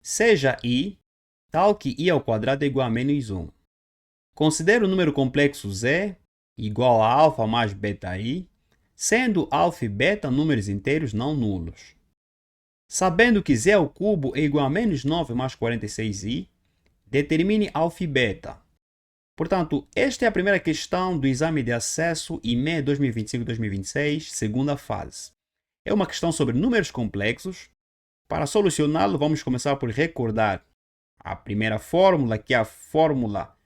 seja i tal que i ao quadrado é igual a menos 1. Considere o número complexo z igual a alfa mais beta-i, sendo alfa e beta números inteiros não nulos. Sabendo que z ao cubo é igual a menos 9 mais 46i, determine alfa e beta. Portanto, esta é a primeira questão do exame de acesso IME 2025-2026, segunda fase. É uma questão sobre números complexos. Para solucioná-lo, vamos começar por recordar a primeira fórmula, que é a fórmula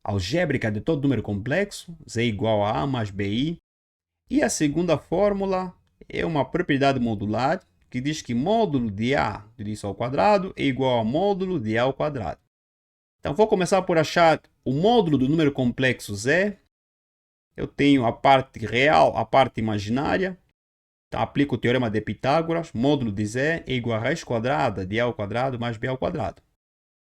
algébrica de todo número complexo, z igual a mais bi. E a segunda fórmula é uma propriedade modular, que diz que módulo de a tudo isso ao quadrado é igual a módulo de a ao quadrado. Então, vou começar por achar o módulo do número complexo z. Eu tenho a parte real, a parte imaginária. Então, aplico o teorema de Pitágoras. Módulo de z é igual a raiz quadrada de a ao quadrado mais b ao quadrado.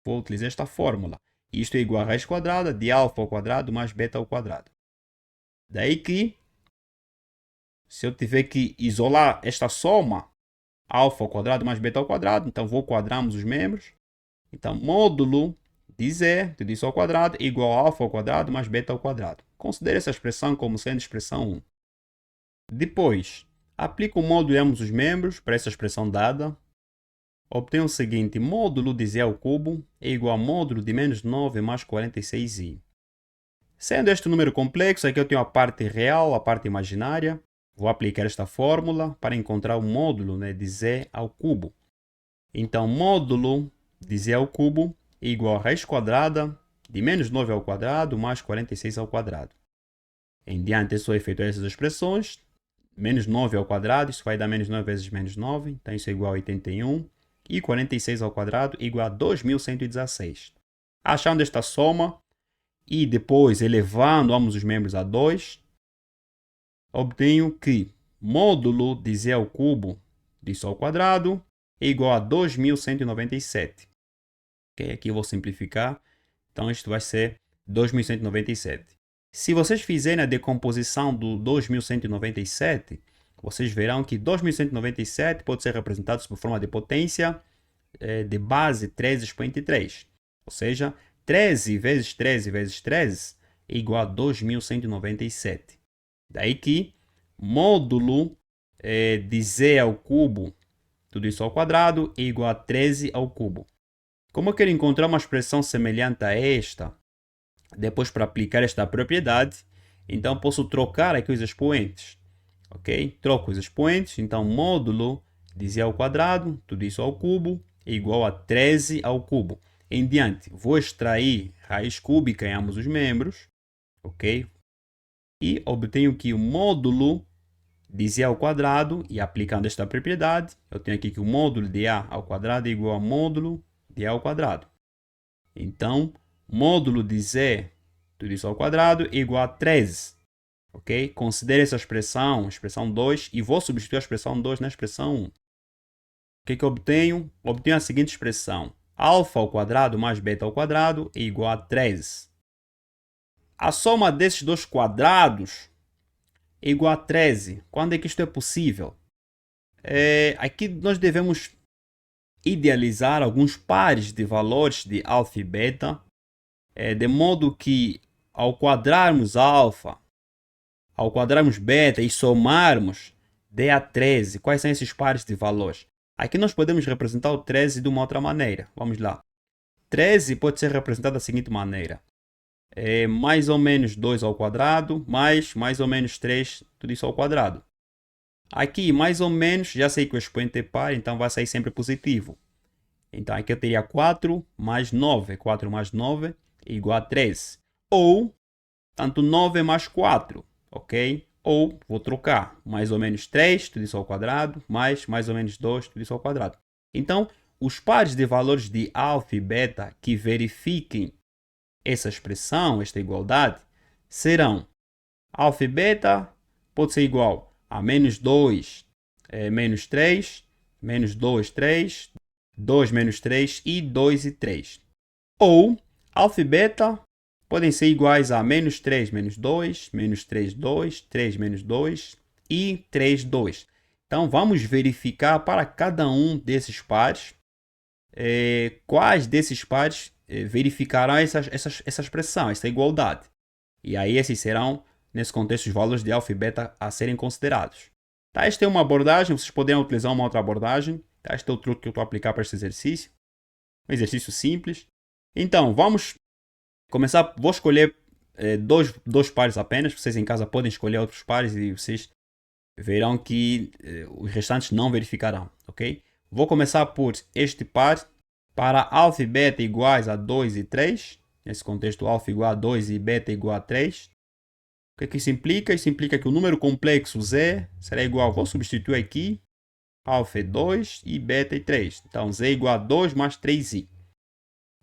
Vou utilizar esta fórmula. Isto é igual a raiz quadrada de alfa ao quadrado mais beta ao quadrado. Daí que, se eu tiver que isolar esta soma, alfa ao quadrado mais beta ao quadrado, então vou quadrarmos os membros. Então, módulo de z, tudo isso ao quadrado, é igual a alfa ao quadrado mais beta ao quadrado. Considere essa expressão como sendo expressão 1. Depois, aplico o módulo de ambos os membros para essa expressão dada. Obtenho o seguinte: módulo de z ao cubo é igual a módulo de menos 9 mais 46i. Sendo este um número complexo, aqui eu tenho a parte real, a parte imaginária. Vou aplicar esta fórmula para encontrar o módulo de z ao cubo. Então, módulo de z ao cubo é igual a raiz quadrada de menos 9 ao quadrado mais 46 ao quadrado. Em diante, é só efetuar essas expressões. Menos 9 ao quadrado, isso vai dar menos 9 vezes menos 9. Então, isso é igual a 81. E 46 ao quadrado é igual a 2116. Achando esta soma e depois elevando ambos os membros a 2, obtenho que módulo de z ao cubo disso ao quadrado é igual a 2197. Okay? Aqui eu vou simplificar. Então, isto vai ser 2197. Se vocês fizerem a decomposição do 2197, vocês verão que 2197 pode ser representado sob forma de potência de base 13 expoente 3. Ou seja, 13 vezes 13 vezes 13 é igual a 2197. Daí que módulo de z ao cubo, tudo isso ao quadrado, é igual a 13 ao cubo. Como eu quero encontrar uma expressão semelhante a esta, depois para aplicar esta propriedade, então posso trocar aqui os expoentes. Ok? Troco os expoentes, então módulo de z ao quadrado, tudo isso ao cubo, é igual a 13 ao cubo. Em diante, vou extrair raiz cúbica em ambos os membros, ok? E obtenho que o módulo de z ao quadrado, e aplicando esta propriedade, eu tenho aqui que o módulo de a ao quadrado é igual a módulo de a ao quadrado. Então, módulo de z, tudo isso ao quadrado, é igual a 13. Ok? Considere essa expressão 2, e vou substituir a expressão 2 na expressão 1. O que eu obtenho? Obtenho a seguinte expressão: alfa ao quadrado mais beta ao quadrado é igual a 13. A soma desses dois quadrados é igual a 13. Quando é que isto é possível? Aqui nós devemos idealizar alguns pares de valores de alfa e beta, de modo que ao quadrarmos alfa, ao quadrarmos beta e somarmos, dê a 13. Quais são esses pares de valores? Aqui nós podemos representar o 13 de uma outra maneira. Vamos lá. 13 pode ser representado da seguinte maneira. É mais ou menos 2 ao quadrado, mais ou menos 3, tudo isso ao quadrado. Aqui, mais ou menos, já sei que o expoente é par, então vai sair sempre positivo. Então, aqui eu teria 4 mais 9. 4 mais 9 é igual a 13. Ou, tanto 9 mais 4, ok? Ou, vou trocar, mais ou menos 3, tudo isso ao quadrado, mais ou menos 2, tudo isso ao quadrado. Então, os pares de valores de alfa e beta que verifiquem essa expressão, esta igualdade, serão alfa e beta pode ser igual a menos 2, menos 3, menos 2, 3, 2 menos 3 e 2 e 3. Ou alfa e beta podem ser iguais a menos 3 menos 2, menos 3, 2, 3 menos 2 e 3, 2. Então, vamos verificar para cada um desses pares quais desses pares verificarão essa expressão, essa igualdade. E aí esses serão, nesse contexto, os valores de alfa e beta a serem considerados. Tá, esta é uma abordagem, vocês podem utilizar uma outra abordagem. Tá, este é o truque que eu estou a aplicar para este exercício. Um exercício simples. Então, vamos começar. Vou escolher dois pares apenas. Vocês em casa podem escolher outros pares e vocês verão que os restantes não verificarão, ok? Vou começar por este par. Para alfa e beta iguais a 2 e 3. Nesse contexto, alfa igual a 2 e beta igual a 3. O que é que isso implica? Isso implica que o número complexo z será igual, vou substituir aqui, alfa é 2 e beta é 3. Então, z é igual a 2 mais 3i.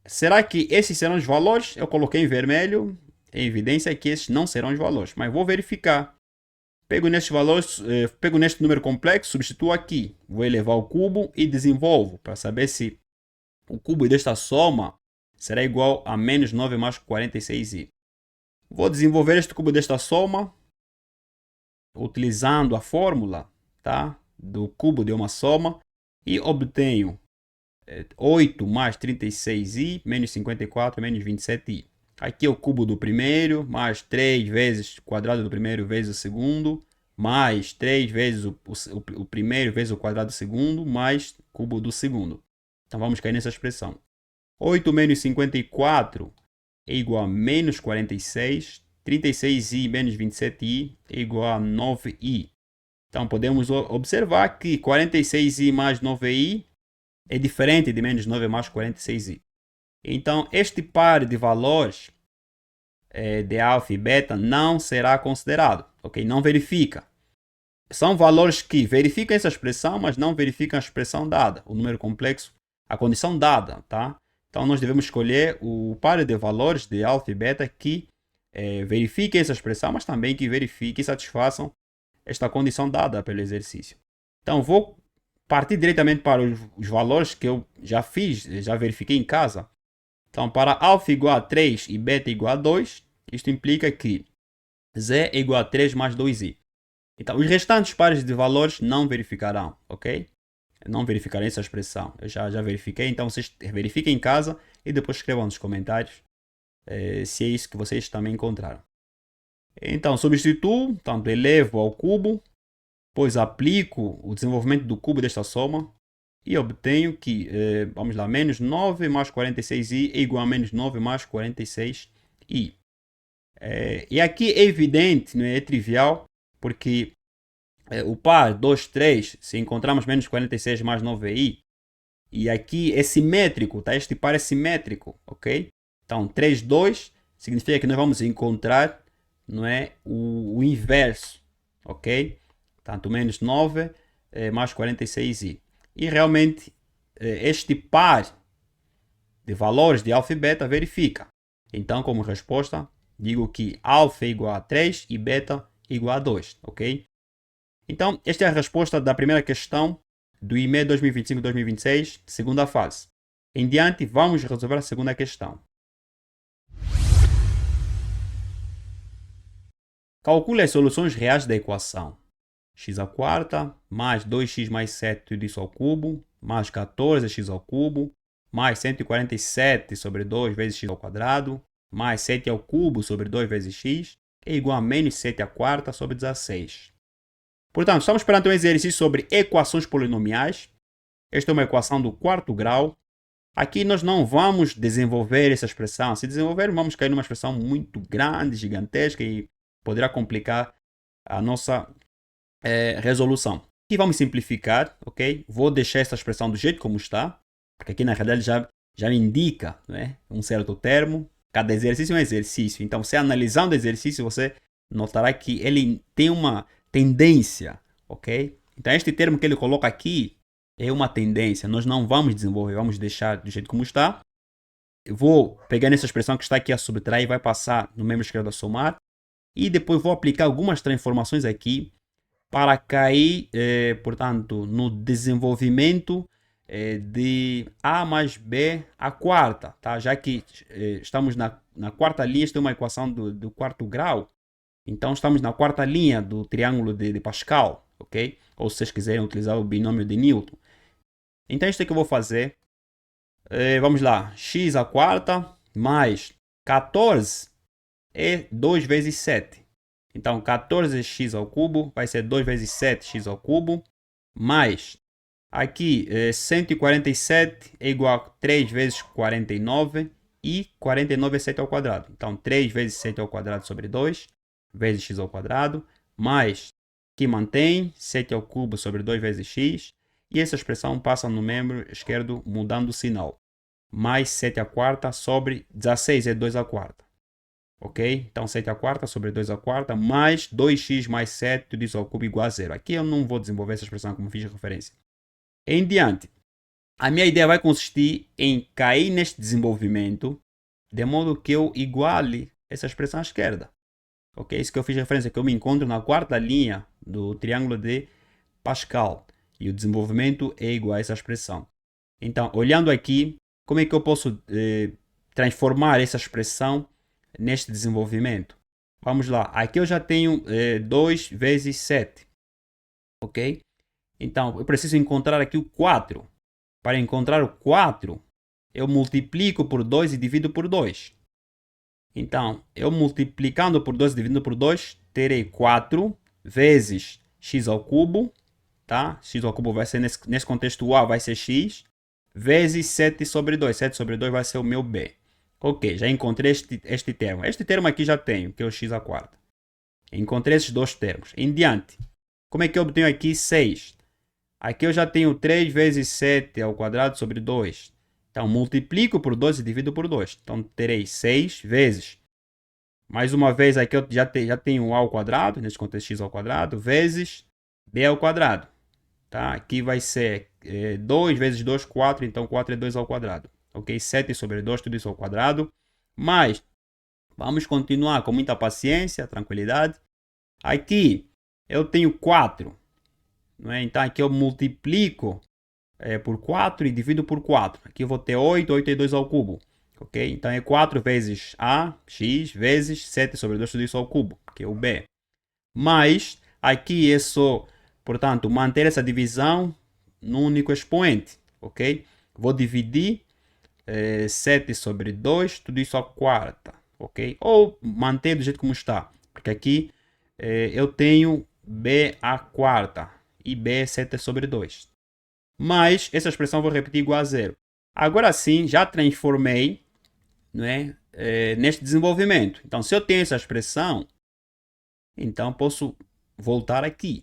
Será que esses serão os valores? Eu coloquei em vermelho, em evidência que esses não serão os valores, mas vou verificar. Pego nestes valores, pego neste número complexo, substituo aqui, vou elevar ao cubo e desenvolvo para saber se o cubo desta soma será igual a menos 9 mais 46i. Vou desenvolver este cubo desta soma utilizando a fórmula, tá, do cubo de uma soma e obtenho 8 mais 36i menos 54 menos 27i. Aqui é o cubo do primeiro, mais 3 vezes o quadrado do primeiro vezes o segundo, mais 3 vezes o primeiro vezes o quadrado do segundo, mais cubo do segundo. Então vamos cair nessa expressão. 8 menos 54 é igual a menos 46. 36i menos 27i é igual a 9i. Então podemos observar que 46i mais 9i é diferente de menos 9 mais 46i. Então este par de valores de alfa e beta não será considerado, ok? Não verifica. São valores que verificam essa expressão, mas não verificam a expressão dada, o número complexo, a condição dada, tá? Então nós devemos escolher o par de valores de alfa e beta que verifiquem essa expressão, mas também que verifiquem e satisfaçam esta condição dada pelo exercício. Então vou partir diretamente para os valores que eu já fiz, já verifiquei em casa. Então para alfa igual a 3 e beta igual a 2, isto implica que z é igual a 3 mais 2i. Então os restantes pares de valores não verificarão, ok? Não verificarei essa expressão. Eu já verifiquei, então vocês verifiquem em casa e depois escrevam nos comentários se é isso que vocês também encontraram. Então substituo, tanto elevo ao cubo, depois aplico o desenvolvimento do cubo desta soma e obtenho que, vamos lá, menos 9 mais 46i é igual a menos 9 mais 46i. E aqui é evidente, não é trivial, porque o par 2, 3, se encontramos menos 46 mais 9i, e aqui é simétrico, tá? Este par é simétrico, ok? Então, 3, 2 significa que nós vamos encontrar, não é, o inverso, ok? Tanto menos 9 mais 46i. E realmente, este par de valores de alfa e beta verifica. Então, como resposta, digo que alfa é igual a 3 e beta igual a 2, ok? Então, esta é a resposta da primeira questão do IME 2025-2026, segunda fase. Em diante, vamos resolver a segunda questão. Calcule as soluções reais da equação. X à quarta, mais 2x mais 7 tudo isso ao cubo, mais 14x ao cubo, mais 147 sobre 2 vezes x ao quadrado, mais 7 ao cubo sobre 2 vezes x, é igual a menos 7 à quarta sobre 16. Portanto, estamos perante um exercício sobre equações polinomiais. Esta é uma equação do quarto grau. Aqui nós não vamos desenvolver essa expressão. Se desenvolver, vamos cair numa expressão muito grande, gigantesca e poderá complicar a nossa resolução. Aqui vamos simplificar, ok? Vou deixar essa expressão do jeito como está, porque aqui na realidade já me indica, né, um certo termo. Cada exercício é um exercício. Então, se analisando o exercício, você notará que ele tem uma tendência, ok? Então, este termo que ele coloca aqui é uma tendência. Nós não vamos desenvolver, vamos deixar do jeito como está. Eu vou pegar nessa expressão que está aqui a subtrair e vai passar no mesmo esquerdo a somar. E depois vou aplicar algumas transformações aqui para cair, portanto, no desenvolvimento de a mais b à quarta, tá? Já que estamos na quarta linha, esta é uma equação do quarto grau. Então, estamos na quarta linha do triângulo de Pascal, ok? Ou se vocês quiserem utilizar o binômio de Newton. Então, isto é que eu vou fazer. Vamos lá, x à quarta mais 14 é 2 vezes 7. Então, 14x ao cubo vai ser 2 vezes 7x ao cubo, mais, aqui, 147 é igual a 3 vezes 49, e 49 é 7 ao quadrado. Então, 3 vezes 7 ao quadrado sobre 2, vezes x ao quadrado, mais, que mantém, 7 ao cubo sobre 2 vezes x, e essa expressão passa no membro esquerdo mudando o sinal. Mais 7 à quarta sobre 16 é 2 à quarta. Ok? Então 7 à quarta sobre 2 à quarta mais 2x mais 7 tudo isso ao cubo igual a zero. Aqui eu não vou desenvolver essa expressão como fiz referência. Em diante, a minha ideia vai consistir em cair neste desenvolvimento de modo que eu iguale essa expressão à esquerda. Ok? Isso que eu fiz referência, que eu me encontro na quarta linha do triângulo de Pascal. E o desenvolvimento é igual a essa expressão. Então, olhando aqui, como é que eu posso transformar essa expressão neste desenvolvimento? Vamos lá. Aqui eu já tenho 2 vezes 7. Ok? Então, eu preciso encontrar aqui o 4. Para encontrar o 4, eu multiplico por 2 e divido por 2. Então, eu multiplicando por 2 e dividindo por 2, terei 4 vezes x ao cubo. Tá? X ao cubo vai ser, nesse contexto A, vai ser x, vezes 7 sobre 2. 7 sobre 2 vai ser o meu B. Ok, já encontrei este termo. Este termo aqui já tenho, que é o x à quarta. Encontrei esses dois termos. Em diante, como é que eu obtenho aqui 6? Aqui eu já tenho 3 vezes 7 ao quadrado sobre 2. Então, multiplico por 2 e divido por 2. Então, terei 6 vezes. Mais uma vez, aqui eu já tenho A ao quadrado, nesse contexto x ao quadrado, vezes B ao quadrado. Tá? Aqui vai ser 2 vezes 2, 4. Então, 4 é 2 ao quadrado. Ok? 7 sobre 2, tudo isso ao quadrado. Mas, vamos continuar com muita paciência, tranquilidade. Aqui, eu tenho 4. Não é? Então, aqui eu multiplico por 4 e divido por 4. Aqui eu vou ter 8. 8 é 2 ao cubo. Ok? Então, é 4 vezes A, x, vezes 7 sobre 2, tudo isso ao cubo. Que é o B. Mas, aqui é só... Portanto, manter essa divisão num único expoente, ok? Vou dividir 7 sobre 2, tudo isso à quarta, ok? Ou manter do jeito como está, porque aqui eu tenho b à quarta e b é 7 sobre 2. Mas essa expressão eu vou repetir igual a zero. Agora sim, já transformei, não é, neste desenvolvimento. Então, se eu tenho essa expressão, então posso voltar aqui.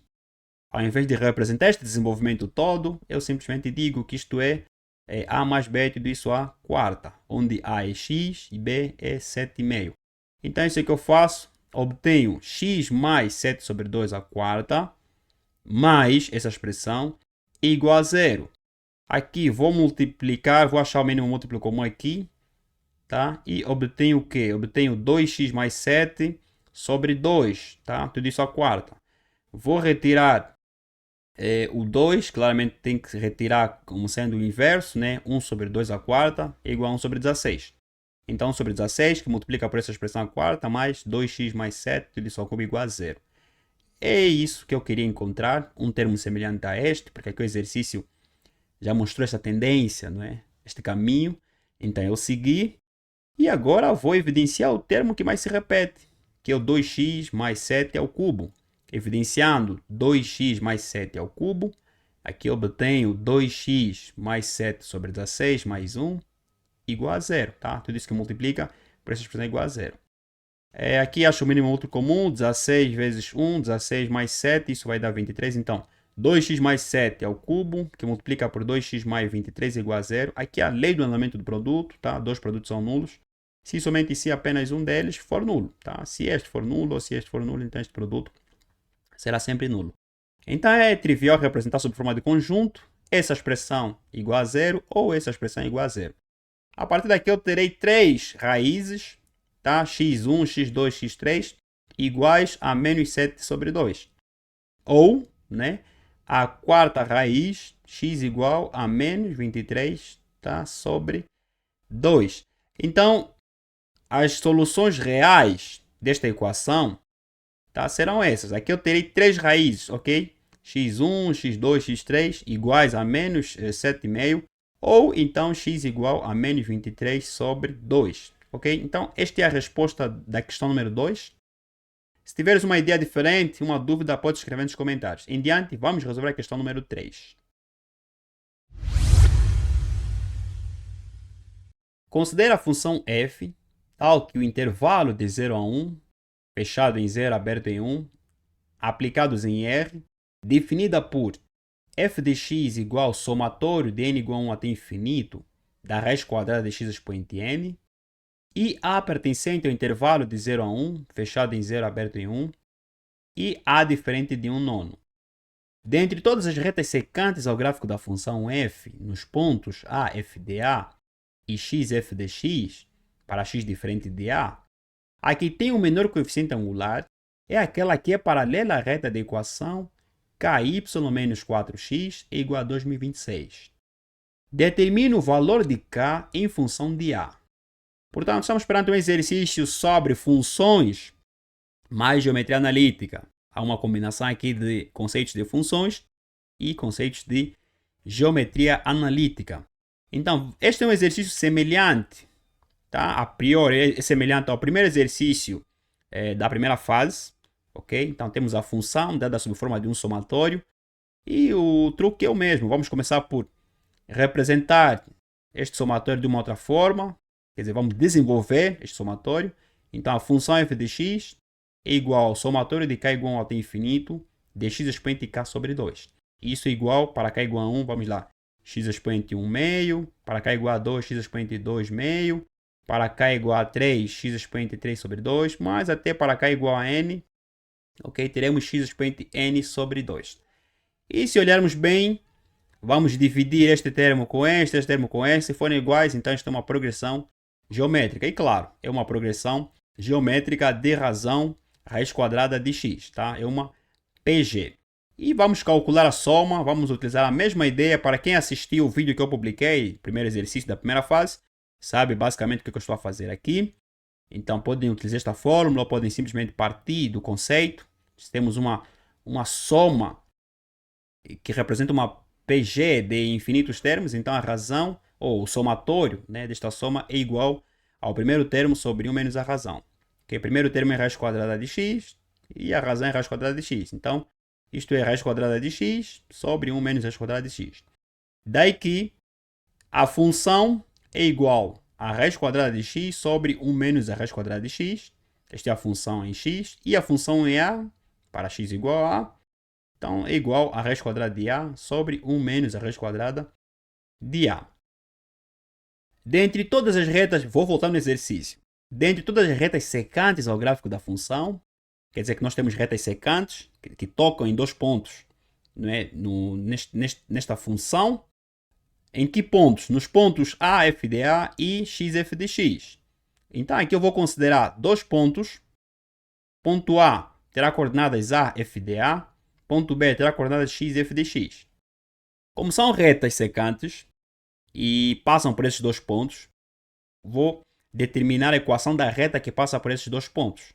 Ao invés de representar este desenvolvimento todo, eu simplesmente digo que isto é A mais B tudo isso à quarta, onde A é x e B é 7,5. Então, isso é que eu faço. Obtenho x mais 7 sobre 2 à quarta, mais essa expressão, igual a zero. Aqui vou multiplicar, vou achar o mínimo múltiplo comum aqui, tá? E obtenho o quê? Obtenho 2x mais 7 sobre 2, tá? Tudo isso à quarta. Vou retirar o 2, claramente tem que se retirar como sendo o inverso, né? 1 sobre 2 à quarta é igual a 1 sobre 16. Então, 1 sobre 16, que multiplica por essa expressão à quarta, mais 2x mais 7, tudo isso ao cubo igual a zero. É isso que eu queria encontrar, um termo semelhante a este, porque aqui o exercício já mostrou essa tendência, não é? Este caminho. Então, eu segui e agora vou evidenciar o termo que mais se repete, que é o 2x mais 7 ao cubo. Evidenciando 2x mais 7 ao cubo, aqui eu obtenho 2x mais 7 sobre 16 mais 1 igual a zero, tá? Tudo isso que multiplica por essa expressão é igual a zero. Aqui acho o mínimo múltiplo comum, 16 vezes 1, 16 mais 7, isso vai dar 23. Então, 2x mais 7 ao cubo, que multiplica por 2x mais 23 igual a zero. Aqui é a lei do andamento do produto, tá? Dois produtos são nulos. Se somente se apenas um deles for nulo, tá? Se este for nulo ou se este for nulo, então este produto será sempre nulo. Então é trivial representar sob forma de conjunto essa expressão igual a zero ou essa expressão igual a zero. A partir daqui eu terei três raízes, tá? x1, x2, x3 iguais a menos 7 sobre 2. Ou, né, a quarta raiz, x igual a menos 23, tá? Sobre 2. Então, as soluções reais desta equação, tá, serão essas. Aqui eu terei três raízes, ok? x1, x2, x3 iguais a menos 7,5. ou então x igual a menos 23 sobre 2. Ok? Então, esta é a resposta da questão número 2. Se tiveres uma ideia diferente, uma dúvida, pode escrever nos comentários. Em diante, vamos resolver a questão número 3. Considera a função f tal que o intervalo de 0 a 1, fechado em 0, aberto em 1, aplicados em R, definida por f de x igual ao somatório de n igual a 1 até infinito da raiz quadrada de x expoente n, e A pertencente ao intervalo de 0 a 1, fechado em 0, aberto em 1, e A diferente de 1 nono. Dentre todas as retas secantes ao gráfico da função f, nos pontos A, f de A e x, f de x, para x diferente de A, a que tem o menor coeficiente angular é aquela que é paralela à reta da equação ky menos 4x é igual a 2026. Determine o valor de k em função de A. Portanto, estamos perante um exercício sobre funções mais geometria analítica. Há uma combinação aqui de conceitos de funções e conceitos de geometria analítica. Então, este é um exercício semelhante, tá? A priori é semelhante ao primeiro exercício da primeira fase, ok? Então, temos a função dada sob forma de um somatório e o truque é o mesmo. Vamos começar por representar este somatório de uma outra forma. Quer dizer, vamos desenvolver este somatório. Então, a função f de x é igual ao somatório de k igual a 1 até infinito de x expoente k sobre 2. Isso é igual, para k igual a 1, vamos lá, x expoente 1 meio, para k igual a 2, x expoente 2 meio, para k igual a 3, x expoente 3 sobre 2, mas até para k igual a n, ok, teremos x expoente n sobre 2. E se olharmos bem, vamos dividir este termo com este termo com este, se forem iguais, então isto é uma progressão geométrica. E claro, é uma progressão geométrica de razão raiz quadrada de x, tá? É uma PG. E vamos calcular a soma, vamos utilizar a mesma ideia. Para quem assistiu o vídeo que eu publiquei, primeiro exercício da primeira fase, sabe basicamente o que eu estou a fazer aqui. Então podem utilizar esta fórmula, ou podem simplesmente partir do conceito. Se temos uma soma que representa uma PG de infinitos termos, então a razão, ou o somatório, né, desta soma é igual ao primeiro termo sobre 1 menos a razão. Okay? O primeiro termo é raiz quadrada de x e a razão é raiz quadrada de x. Então, isto é raiz quadrada de x sobre 1 menos raiz quadrada de x. Daí que a função é igual a raiz quadrada de x sobre 1 menos a raiz quadrada de x. Esta é a função em x. E a função em a, para x igual a, então, é igual a raiz quadrada de a sobre 1 menos a raiz quadrada de a. Dentre todas as retas, vou voltar no exercício. Dentre todas as retas secantes ao gráfico da função, quer dizer que nós temos retas secantes que tocam em dois pontos, não é? Nesta função. Em que pontos? Nos pontos A, f de a e x, f de x. Então, aqui eu vou considerar dois pontos. Ponto A terá coordenadas a, f de a. Ponto B terá coordenadas x, f de x. Como são retas secantes e passam por esses dois pontos, vou determinar a equação da reta que passa por esses dois pontos.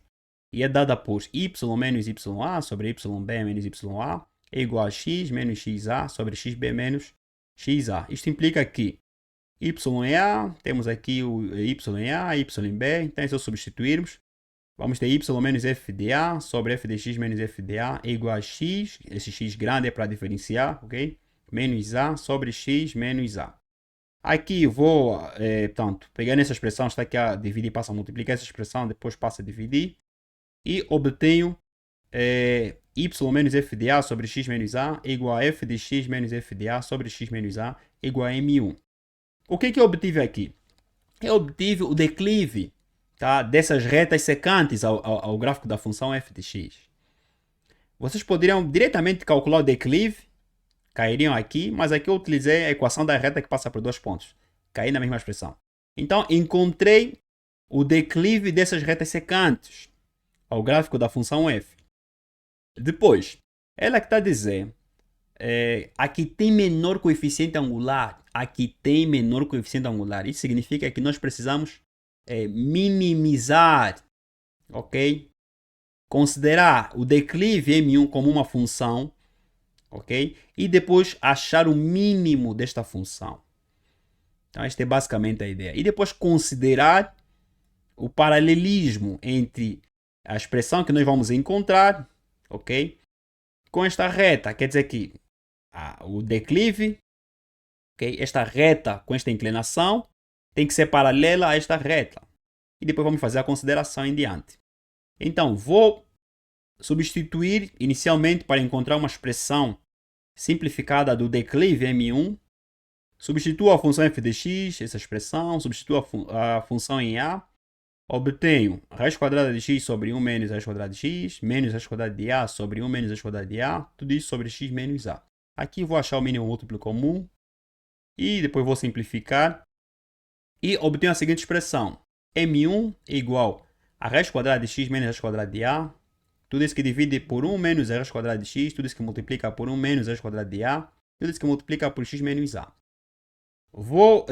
E é dada por y menos ya sobre yb menos ya é igual a x menos xa sobre xb menos xa. Isto implica que y em a, temos aqui o y em a, y em b. Então, se eu substituirmos, vamos ter y menos f de a sobre f de x menos f de a é igual a x. Esse x grande é para diferenciar, ok? Menos a sobre x menos a. Aqui vou, portanto, pegar nessa expressão, está aqui a dividir, passa a multiplicar essa expressão, depois passa a dividir. E obtenho y menos f de a sobre x menos a é igual a f de x menos f de a sobre x menos a é igual a m1. O que eu obtive aqui? Eu obtive o declive, tá, dessas retas secantes ao gráfico da função f de x. Vocês poderiam diretamente calcular o declive, cairiam aqui, mas aqui eu utilizei a equação da reta que passa por dois pontos. Caí na mesma expressão. Então, encontrei o declive dessas retas secantes ao gráfico da função f. Depois, ela que está a dizer, aqui tem menor coeficiente angular. Aqui tem menor coeficiente angular. Isso significa que nós precisamos minimizar, ok? Considerar o declive m1 como uma função, ok? E depois achar o mínimo desta função. Então, esta é basicamente a ideia. E depois considerar o paralelismo entre a expressão que nós vamos encontrar, ok? Com esta reta. Quer dizer que o declive, ok? Esta reta com esta inclinação tem que ser paralela a esta reta. E depois vamos fazer a consideração em diante. Então, vou substituir inicialmente para encontrar uma expressão simplificada do declive M1. Substituo a função f de x, essa expressão, substituo a função em a, obtenho raiz quadrada de x sobre 1 menos raiz quadrada de x, menos raiz quadrada de a sobre 1 menos raiz quadrada de a, tudo isso sobre x menos a. Aqui vou achar o mínimo múltiplo comum e depois vou simplificar e obtenho a seguinte expressão. M1 é igual a raiz quadrada de x menos raiz quadrada de a, tudo isso que divide por 1 menos a raiz quadrada de x, tudo isso que multiplica por 1 menos a raiz quadrada de a, tudo isso que multiplica por x menos a. Vou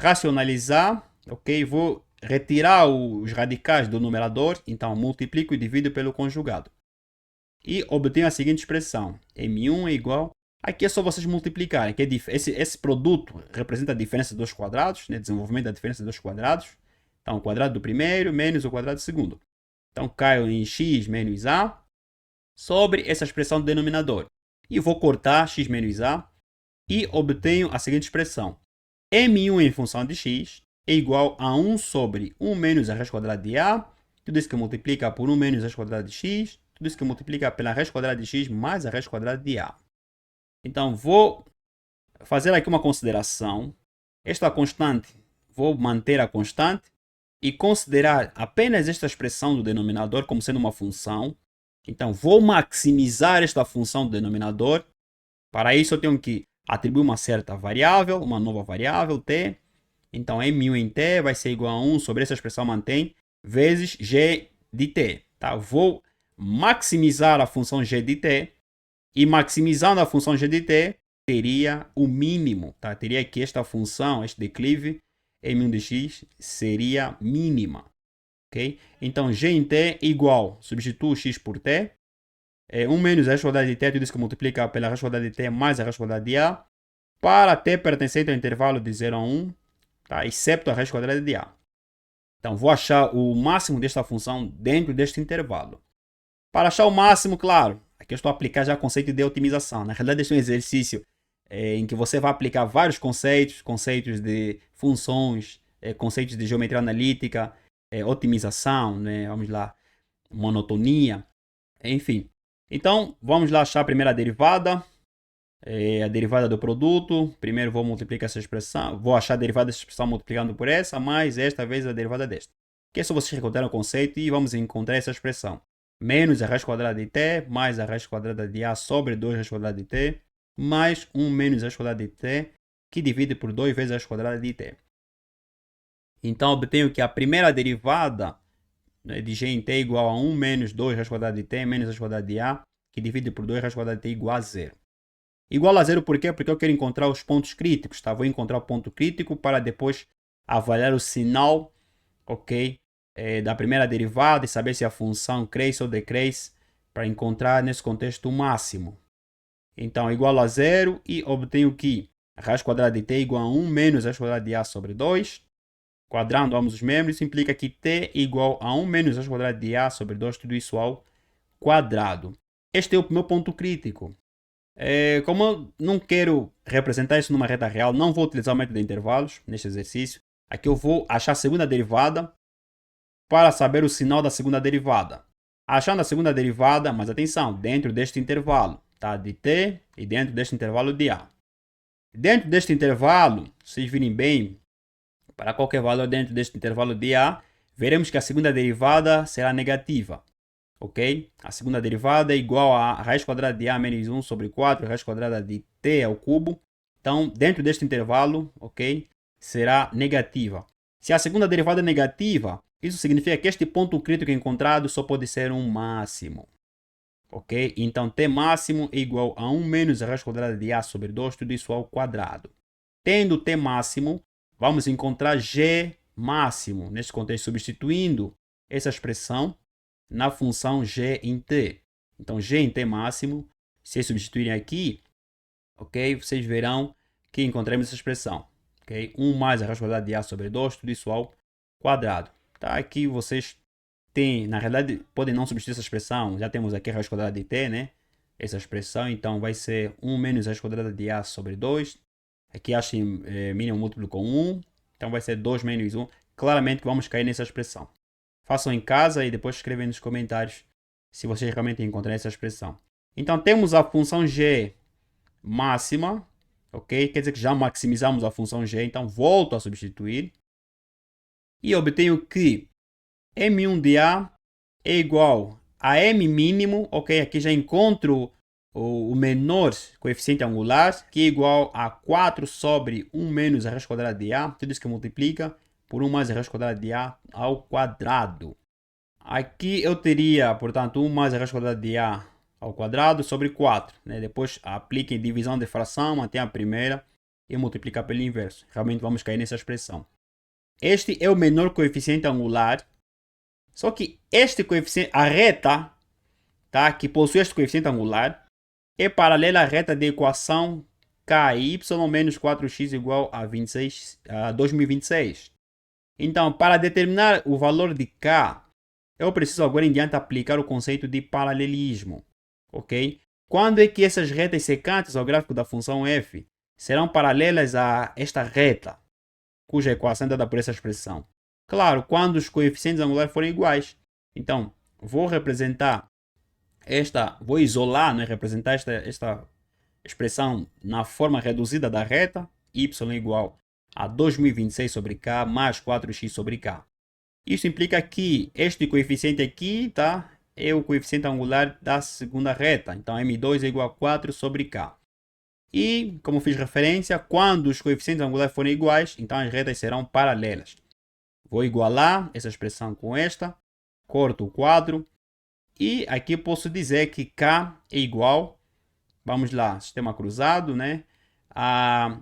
racionalizar, ok? Vou retirar os radicais do numerador, então multiplico e divido pelo conjugado. E obtenho a seguinte expressão, M1 é igual... Aqui é só vocês multiplicarem, que esse produto representa a diferença dos quadrados, né? Desenvolvimento da diferença dos quadrados. Então, o quadrado do primeiro menos o quadrado do segundo. Então, caio em x menos a sobre essa expressão do denominador. E vou cortar x menos a e obtenho a seguinte expressão. M1 em função de x é igual a 1 sobre 1 menos a raiz quadrada de a, tudo isso que multiplica por 1 menos a raiz quadrada de x, tudo isso que multiplica pela raiz quadrada de x mais a raiz quadrada de a. Então, vou fazer aqui uma consideração. Esta constante, vou manter a constante e considerar apenas esta expressão do denominador como sendo uma função. Então, vou maximizar esta função do denominador. Para isso, eu tenho que atribuir uma certa variável, uma nova variável, t. Então, M1 em t vai ser igual a 1 sobre essa expressão mantém, vezes g de t. Tá? Vou maximizar a função g de t. E maximizando a função g de t, teria o mínimo. Tá? Teria que esta função, este declive, M1 de x, seria mínima. Okay? Então, g em t é igual, substituo x por t. 1 menos a raiz quadrada de t, tudo isso que multiplica pela raiz quadrada de t mais a raiz quadrada de a, para t pertencente ao intervalo de 0 a 1, tá? Excepto a raiz quadrada de a. Então, vou achar o máximo desta função dentro deste intervalo. Para achar o máximo, claro, aqui eu estou a aplicar já o conceito de otimização. Na realidade, este é um exercício em que você vai aplicar vários conceitos de funções, conceitos de geometria analítica, otimização, né? Vamos lá, monotonia, enfim. Então, vamos lá achar a primeira derivada, a derivada do produto. Primeiro vou multiplicar essa expressão, vou achar a derivada dessa expressão multiplicando por essa, mais esta vez a derivada desta. Que é só vocês recordarem o conceito e vamos encontrar essa expressão. Menos a raiz quadrada de t, mais a raiz quadrada de a sobre 2 raiz quadrada de t, mais 1 menos a raiz quadrada de t, que divide por 2 vezes a raiz quadrada de t. Então, obtenho que a primeira derivada de g em t é igual a 1 menos 2 raiz quadrada de t menos raiz quadrada de a, que divide por 2 raiz quadrada de t igual a 0. Igual a 0 por quê? Porque eu quero encontrar os pontos críticos, tá? Vou encontrar o ponto crítico para depois avaliar o sinal, ok? Da primeira derivada e saber se a função cresce ou decresce para encontrar nesse contexto o máximo. Então, igual a 0 e obtenho que a raiz quadrada de t é igual a 1 menos a raiz quadrada de a sobre 2. Quadrando ambos os membros, isso implica que t é igual a 1 menos a raiz quadrada de a sobre 2, tudo isso ao quadrado. Este é o meu ponto crítico. Como eu não quero representar isso numa reta real, não vou utilizar o método de intervalos neste exercício. Aqui eu vou achar a segunda derivada para saber o sinal da segunda derivada. Achando a segunda derivada, mas atenção, dentro deste intervalo, tá? De t e dentro deste intervalo de a. Dentro deste intervalo, vocês virem bem, para qualquer valor dentro deste intervalo de a, veremos que a segunda derivada será negativa. Ok? A segunda derivada é igual a raiz quadrada de a menos 1 sobre 4, raiz quadrada de t ao cubo. Então, dentro deste intervalo, ok, será negativa. Se a segunda derivada é negativa, isso significa que este ponto crítico encontrado só pode ser um máximo. Ok? Então, t máximo é igual a 1 menos a raiz quadrada de a sobre 2, tudo isso ao quadrado. Tendo t máximo, vamos encontrar g máximo. Neste contexto, substituindo essa expressão na função g em t. Então, g em t máximo, se substituírem aqui, ok, vocês verão que encontramos essa expressão. ok? 1 mais a raiz quadrada de A sobre 2, tudo isso ao quadrado. Tá? Aqui vocês têm, na realidade, podem não substituir essa expressão. Já temos aqui a raiz quadrada de T, né? Essa expressão, então vai ser 1 menos a raiz quadrada de A sobre 2. Aqui achem mínimo múltiplo com 1. Então vai ser 2 menos 1. Claramente vamos cair nessa expressão. Façam em casa e depois escrevem nos comentários se vocês realmente encontrarem essa expressão. Então temos a função g máxima, ok? Quer dizer que já maximizamos a função g, então volto a substituir. E obtenho que m1 de A é igual a m mínimo, ok? Aqui já encontro o menor coeficiente angular, que é igual a 4 sobre 1 menos a raiz quadrada de A, tudo isso que multiplica por 1 mais a raiz quadrada de A ao quadrado. Aqui eu teria, portanto, 1 mais a raiz quadrada de A ao quadrado sobre 4. Né? Depois apliquem divisão de fração, mantém a primeira e multiplicar pelo inverso. Realmente vamos cair nessa expressão. Este é o menor coeficiente angular. Só que este coeficiente, a reta, tá, que possui este coeficiente angular, é paralela à reta da equação KY menos 4x igual a 2026. Então, para determinar o valor de K, eu preciso agora em diante aplicar o conceito de paralelismo. Ok? Quando é que essas retas secantes ao gráfico da função f serão paralelas a esta reta, cuja equação é dada por essa expressão? Claro, quando os coeficientes angulares forem iguais. Então, vou isolar, né, representar esta expressão na forma reduzida da reta, y igual a 2026 sobre k mais 4x sobre k. Isso implica que este coeficiente aqui, tá, é o coeficiente angular da segunda reta. Então, m2 é igual a 4 sobre k. E, como fiz referência, quando os coeficientes angulares forem iguais, então as retas serão paralelas. Vou igualar essa expressão com esta, corto o quadro, e aqui posso dizer que k é igual, vamos lá, sistema cruzado, né, a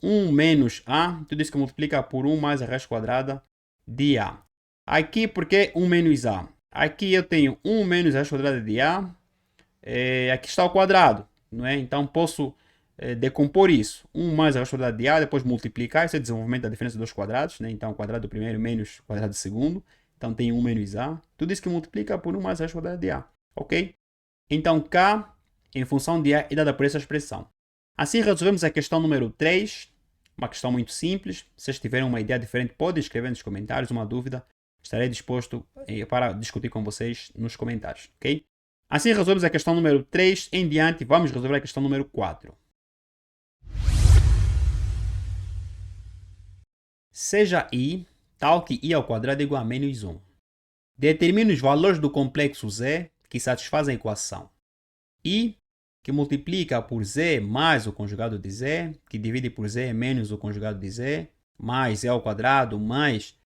1 menos a, tudo isso que multiplica por 1 mais a raiz quadrada de a. Aqui, por que 1 menos a? Aqui eu tenho 1 menos a raiz quadrada de a, aqui está o quadrado, não é? Então posso decompor isso. 1 mais a raiz quadrada de a, depois multiplicar, isso é desenvolvimento da diferença dos quadrados, né? Então quadrado do primeiro menos quadrado do segundo, então tem 1 menos a, tudo isso que multiplica por 1 mais a raiz quadrada de a, ok? Então k em função de a é dada por essa expressão. Assim resolvemos a questão número 3, uma questão muito simples. Se vocês tiverem uma ideia diferente, podem escrever nos comentários uma dúvida. Estarei disposto para discutir com vocês nos comentários, ok? Assim resolvemos a questão número 3. Em diante, vamos resolver a questão número 4. Seja I tal que I ao quadrado é igual a menos 1. Determine os valores do complexo Z que satisfazem a equação. I, que multiplica por Z mais o conjugado de Z, que divide por Z menos o conjugado de Z, mais Z ao quadrado mais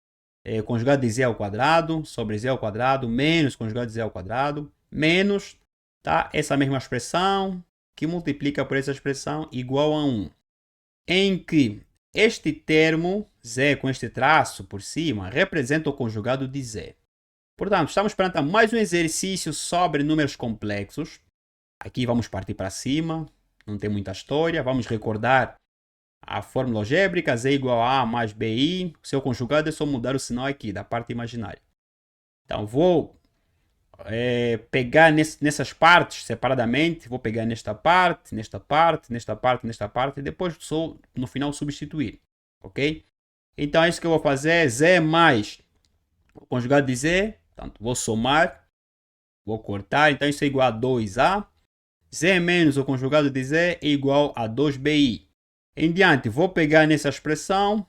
conjugado de Z ao quadrado, sobre Z ao quadrado, menos conjugado de Z ao quadrado, menos, tá? Essa mesma expressão, que multiplica por essa expressão, igual a 1. Em que este termo, Z com este traço por cima, representa o conjugado de Z. Portanto, estamos perante mais um exercício sobre números complexos. Aqui vamos partir para cima, não tem muita história. Vamos recordar a fórmula algébrica, Z igual a A mais BI. O seu conjugado é só mudar o sinal aqui, da parte imaginária. Então, vou pegar nessas partes separadamente. Vou pegar nesta parte, nesta parte, nesta parte, nesta parte. E depois, só no final, substituir. Ok? Então, é isso que eu vou fazer. Z mais o conjugado de Z. Portanto, vou somar. Vou cortar. Então, isso é igual a 2A. Z menos o conjugado de Z é igual a 2BI. Em diante, vou pegar nessa expressão,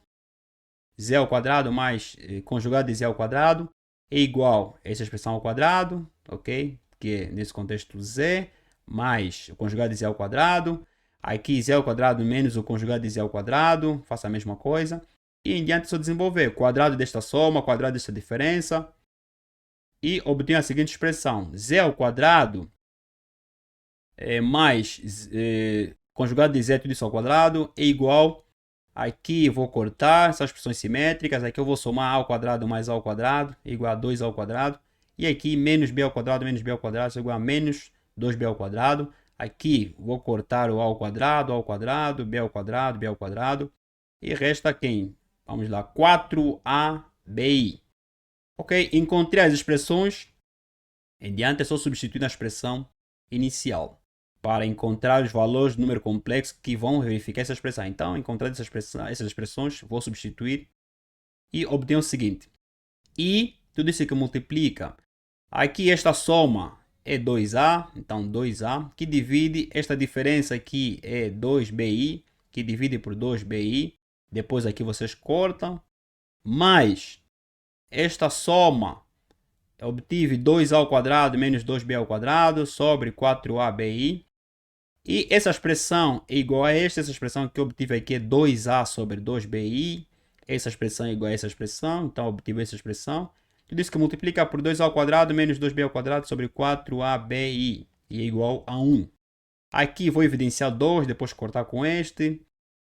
Z ao quadrado mais conjugado de Z ao quadrado é igual a essa expressão ao quadrado, ok? Que é, nesse contexto, Z mais o conjugado de Z ao quadrado. Aqui, Z ao quadrado menos o conjugado de Z ao quadrado, faço a mesma coisa. E em diante, só desenvolver quadrado desta soma, quadrado desta diferença. E obtenho a seguinte expressão, Z ao quadrado mais conjugado de Z tudo isso ao quadrado é igual, aqui vou cortar essas expressões simétricas, aqui eu vou somar A ao quadrado mais A ao quadrado é igual a 2A ao quadrado, e aqui menos B ao quadrado menos B ao quadrado é igual a menos 2B ao quadrado, aqui vou cortar o A ao quadrado, B ao quadrado, B ao quadrado, E resta quem? Vamos lá, 4abi. Ok, encontrei as expressões. Em diante é só substituir na expressão inicial para encontrar os valores do número complexo que vão verificar essa expressão. Então, encontrar essas expressões, vou substituir e obtenho o seguinte. E tudo isso que multiplica. Aqui esta soma é 2a, então 2a, que divide esta diferença aqui é 2bi, que divide por 2bi. Depois aqui vocês cortam, mais esta soma, eu obtive 2a ao quadrado menos 2b ao quadrado sobre 4abi. E essa expressão é igual a esta expressão que eu obtive aqui é 2a sobre 2bi. Essa expressão é igual a essa expressão, então eu obtive essa expressão. Tudo isso que multiplica por 2a ao quadrado menos 2b ao quadrado sobre 4abi. E é igual a 1. Aqui vou evidenciar 2, depois cortar com este.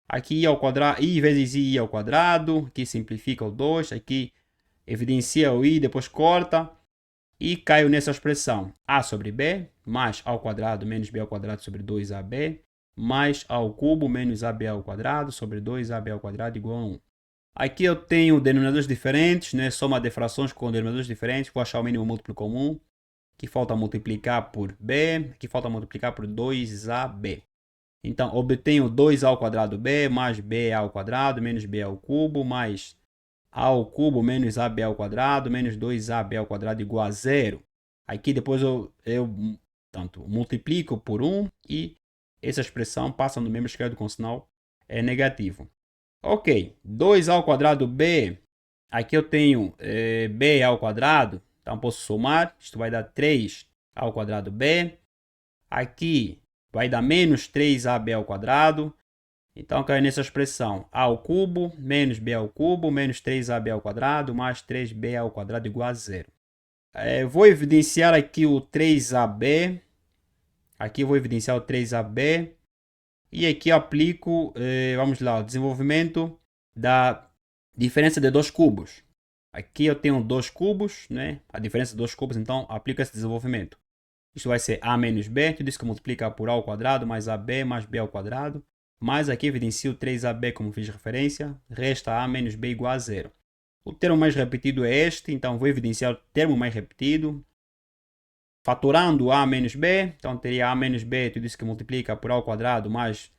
Aqui i ao quadrado, i vezes i ao quadrado. Aqui simplifica o 2. Aqui evidencia o i, depois corta. E caio nessa expressão a sobre b, mais a ao quadrado menos b ao quadrado sobre 2ab, mais a ao cubo menos ab ao quadrado sobre 2ab ao quadrado igual a 1. Aqui eu tenho denominadores diferentes, né? Soma de frações com denominadores diferentes. Vou achar o mínimo múltiplo comum. Aqui falta multiplicar por b, aqui falta multiplicar por 2ab. Então, obtenho 2a ao quadrado b mais b ao quadrado menos b ao cubo mais a ao cubo menos ab ao quadrado menos 2ab ao quadrado igual a 0. Aqui depois eu multiplico por 1 e essa expressão passa no membro esquerdo com sinal negativo. Ok, 2a ao quadrado b, aqui eu tenho b ao quadrado, então posso somar, isto vai dar 3 ao quadrado b. Aqui vai dar menos 3ab ao quadrado. Então, cai nessa expressão a ao cubo menos b ao cubo menos 3ab ao quadrado mais 3b ao quadrado igual a 0. Vou evidenciar aqui o 3ab. Aqui vou evidenciar o 3ab. E aqui aplico, vamos lá, o desenvolvimento da diferença de dois cubos. Aqui eu tenho 2 cubos, né? A diferença de 2 cubos, então aplico esse desenvolvimento. Isto vai ser a menos b, tudo isso que multiplica por a ao quadrado mais ab mais b ao quadrado. Mas aqui evidencio 3ab como fiz referência, resta a menos b igual a 0. O termo mais repetido é este, então vou evidenciar o termo mais repetido. Fatorando a menos b, então teria a menos b, tudo isso que multiplica por a ao quadrado mais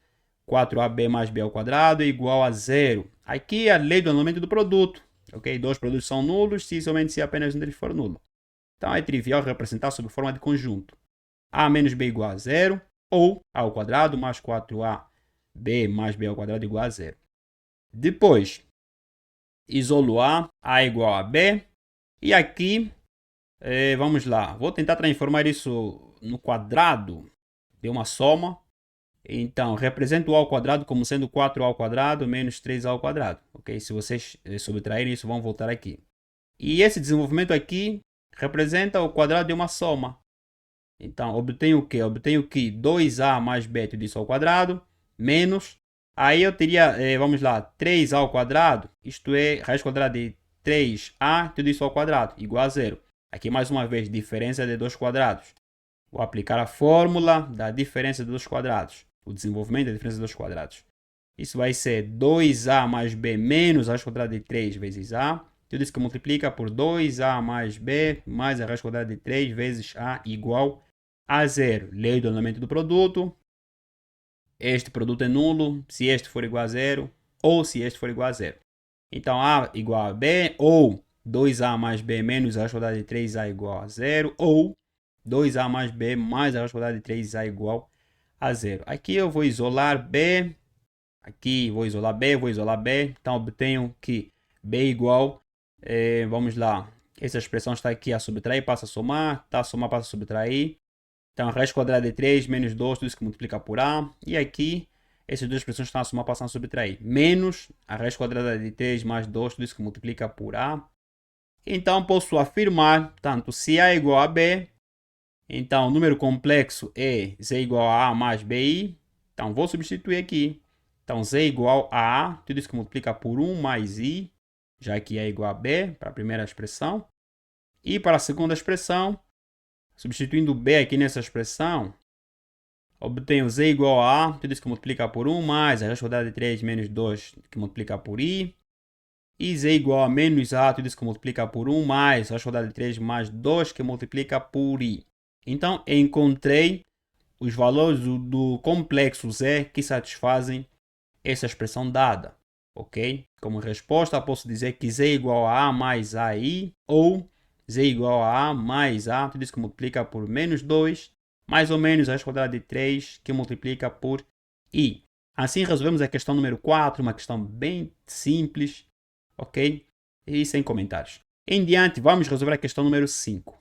4ab mais b ao quadrado igual a 0. Aqui é a lei do anulamento do produto. Ok? Dois produtos são nulos somente se apenas um deles for nulo. Então é trivial representar sob forma de conjunto. A menos b igual a 0 ou a ao quadrado mais 4ab mais b ao quadrado igual a 0. Depois, isolo a igual a b. E aqui, vamos lá, vou tentar transformar isso no quadrado de uma soma. Então, represento o a ao quadrado como sendo 4a ao quadrado menos 3a ao quadrado. Ok? Se vocês subtraírem isso, vão voltar aqui. E esse desenvolvimento aqui representa o quadrado de uma soma. Então, obtenho o quê? Obtenho que 2a mais b tudo isso ao quadrado, menos, aí eu teria, vamos lá, 3a ao quadrado, isto é, raiz quadrada de 3a tudo isso ao quadrado, igual a 0. Aqui, mais uma vez, diferença de dois quadrados. Vou aplicar a fórmula da diferença de dois quadrados, o desenvolvimento da diferença de dois quadrados. Isso vai ser 2a mais b menos a raiz quadrada de 3 vezes a. Tudo isso que multiplica por 2a mais b mais a raiz quadrada de 3 vezes a igual a 0. Lei do anulamento do produto. Este produto é nulo se este for igual a 0 ou se este for igual a 0. Então, a igual a b ou 2a mais b menos a raiz quadrada de 3a igual a 0 ou 2a mais b mais a raiz quadrada de 3a igual a 0. Aqui eu vou isolar b. Aqui vou isolar b, vou isolar b. Então, obtenho que b igual, vamos lá, essa expressão está aqui a subtrair, passa a somar, tá? Somar passa a subtrair. Então, a raiz quadrada de 3 menos 2, tudo isso que multiplica por a. E aqui, essas duas expressões estão a somar, passam a subtrair. Menos a raiz quadrada de 3 mais 2, tudo isso que multiplica por a. Então, posso afirmar, tanto se a é igual a b, então o número complexo é z igual a a mais bi. Então, vou substituir aqui. Então, z igual a a, tudo isso que multiplica por 1 mais i, já que é igual a b, para a primeira expressão. E para a segunda expressão, substituindo b aqui nessa expressão, Obtenho z igual a A, tudo isso que multiplica por 1, mais a raiz quadrada de 3 menos 2 que multiplica por I. E z igual a menos A, tudo isso que multiplica por 1, mais a raiz quadrada de 3 mais 2 que multiplica por I. Então, encontrei os valores do complexo Z que satisfazem essa expressão dada. Ok? Como resposta, posso dizer que z igual a A mais AI, ou z igual a A mais A, tudo isso que multiplica por menos 2, mais ou menos a raiz quadrada de 3, que multiplica por I. Assim resolvemos a questão número 4, uma questão bem simples, ok? E sem comentários. Em diante, vamos resolver a questão número 5.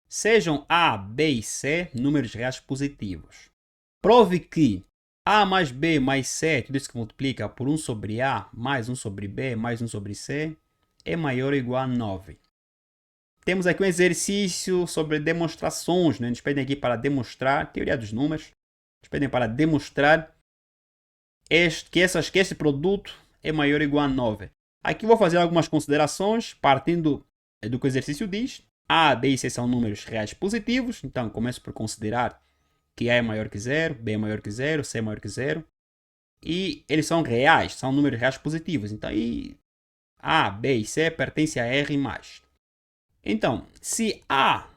Sejam A, B e C números reais positivos. Prove que A mais B mais C, tudo isso que multiplica por 1 sobre A, mais 1 sobre B, mais 1 sobre C, é maior ou igual a 9. Temos aqui um exercício sobre demonstrações, né? Nos pedem aqui para demonstrar, teoria dos números, nos pedem para demonstrar que esse produto é maior ou igual a 9. Aqui vou fazer algumas considerações, partindo do que o exercício diz. A, B e C são números reais positivos, então começo por considerar que A é maior que 0, B é maior que 0, C é maior que 0. E eles são reais, são números reais positivos. Então, A, B e C pertencem a R+. Então, se A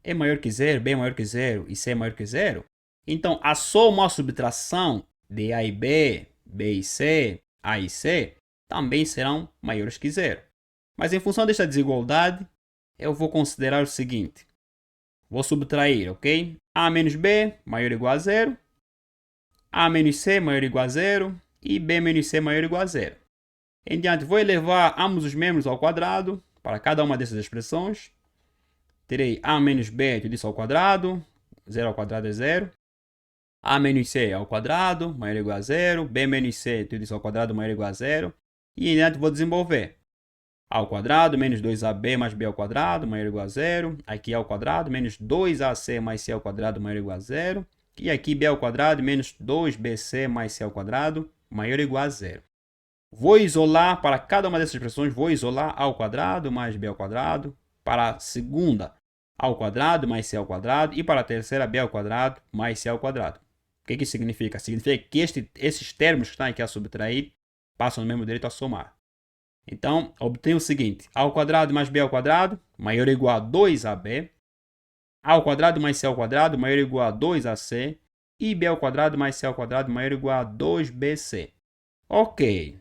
é maior que 0, B é maior que 0 e C é maior que 0, então a soma ou a subtração de A e B, B e C, A e C, também serão maiores que 0. Mas em função desta desigualdade, eu vou considerar o seguinte. Vou subtrair, ok? A menos B maior ou igual a 0. A menos C maior ou igual a 0. E B menos C maior ou igual a 0. Em diante, vou elevar ambos os membros ao quadrado para cada uma dessas expressões. Terei A menos B tudo isso ao quadrado. 0 ao quadrado é 0. A menos C ao quadrado maior ou igual a 0. B menos C tudo isso ao quadrado maior ou igual a 0. E em diante, vou desenvolver. A ao quadrado menos 2AB mais B ao quadrado maior ou igual a 0. Aqui A ao quadrado menos 2AC mais C ao quadrado maior ou igual a 0. E aqui B ao quadrado menos 2BC mais C ao quadrado maior ou igual a 0. Vou isolar para cada uma dessas expressões, vou isolar A ao quadrado mais B ao quadrado. Para a segunda, A ao quadrado mais C ao quadrado. E para a terceira, B ao quadrado mais C ao quadrado. O que isso significa? Significa que esses termos que estão aqui a subtrair passam no mesmo direito a somar. Então, obtenho o seguinte. A ao quadrado mais B ao quadrado maior ou igual a 2AB. A ao quadrado mais C ao quadrado maior ou igual a 2AC. E B ao quadrado mais C ao quadrado maior ou igual a 2BC. Ok.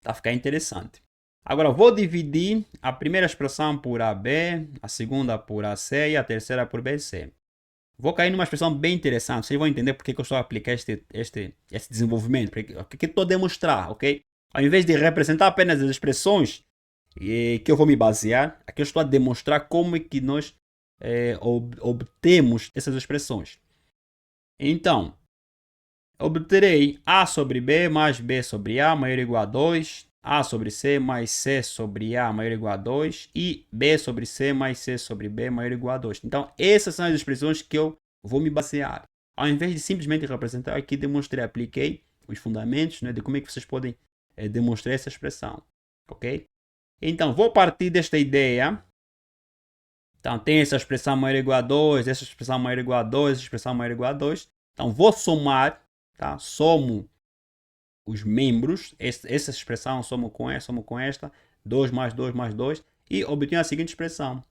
Tá ficando interessante. Agora, vou dividir a primeira expressão por AB, a segunda por AC e a terceira por BC. Vou cair numa expressão bem interessante. Vocês vão entender porque que eu estou a aplicar esse desenvolvimento. O que estou a demonstrar, ok? Ao invés de representar apenas as expressões que eu vou me basear, aqui eu estou a demonstrar como é que nós obtemos essas expressões. Então, obterei A sobre B mais B sobre A maior ou igual a 2, A sobre C mais C sobre A maior ou igual a 2 e B sobre C mais C sobre B maior ou igual a 2. Então, essas são as expressões que eu vou me basear. Ao invés de simplesmente representar, aqui demonstrei, apliquei os fundamentos, né, de como é que vocês podem demonstrar essa expressão. Ok? Então, vou partir desta ideia. Então, tem essa expressão maior ou igual a 2, essa expressão maior ou igual a 2, essa expressão maior ou igual a 2. Então, vou somar, tá? Somo os membros, essa expressão somo com esta, 2 mais 2 mais 2, e obtenho a seguinte expressão.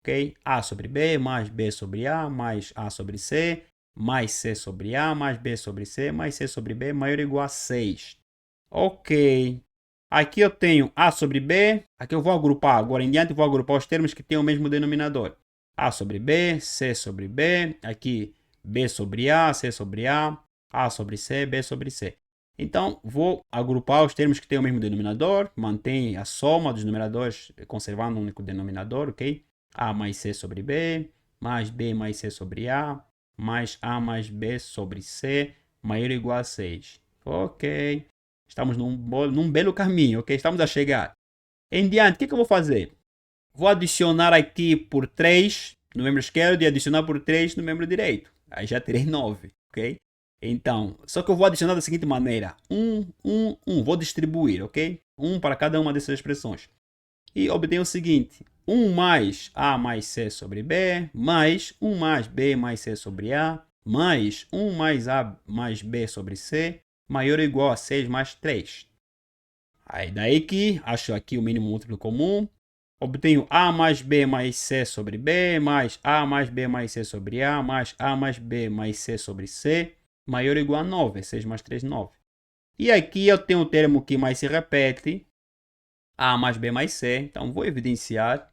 Ok? A sobre B mais B sobre A mais A sobre C mais C sobre A mais B sobre C mais C sobre B maior ou igual a 6. Ok. Aqui eu tenho A sobre B. Aqui eu vou agrupar. Agora em diante eu vou agrupar os termos que têm o mesmo denominador. A sobre B, C sobre B. Aqui B sobre A, C sobre A sobre C, B sobre C. Então, vou agrupar os termos que têm o mesmo denominador. Mantém a soma dos numeradores conservando um único denominador, ok? A mais C sobre B, mais B mais C sobre A, mais A mais B sobre C, maior ou igual a 6. Ok. Estamos num belo caminho, ok? Estamos a chegar. Em diante, o que eu vou fazer? Vou adicionar aqui por 3 no membro esquerdo e adicionar por 3 no membro direito. Aí já terei 9, ok? Então, só que eu vou adicionar da seguinte maneira. 1. Vou distribuir, ok? 1 para cada uma dessas expressões. E obtenho o seguinte. 1 mais A mais C sobre B, mais 1 mais B mais C sobre A, mais 1 mais A mais B sobre C, maior ou igual a 6 mais 3. Aí daí que acho aqui o mínimo múltiplo comum. Obtenho A mais B mais C sobre B, mais A mais B mais C sobre A, mais A mais B mais C sobre C, maior ou igual a 9. 6 mais 3, 9. E aqui eu tenho o termo que mais se repete, A mais B mais C. Então vou evidenciar.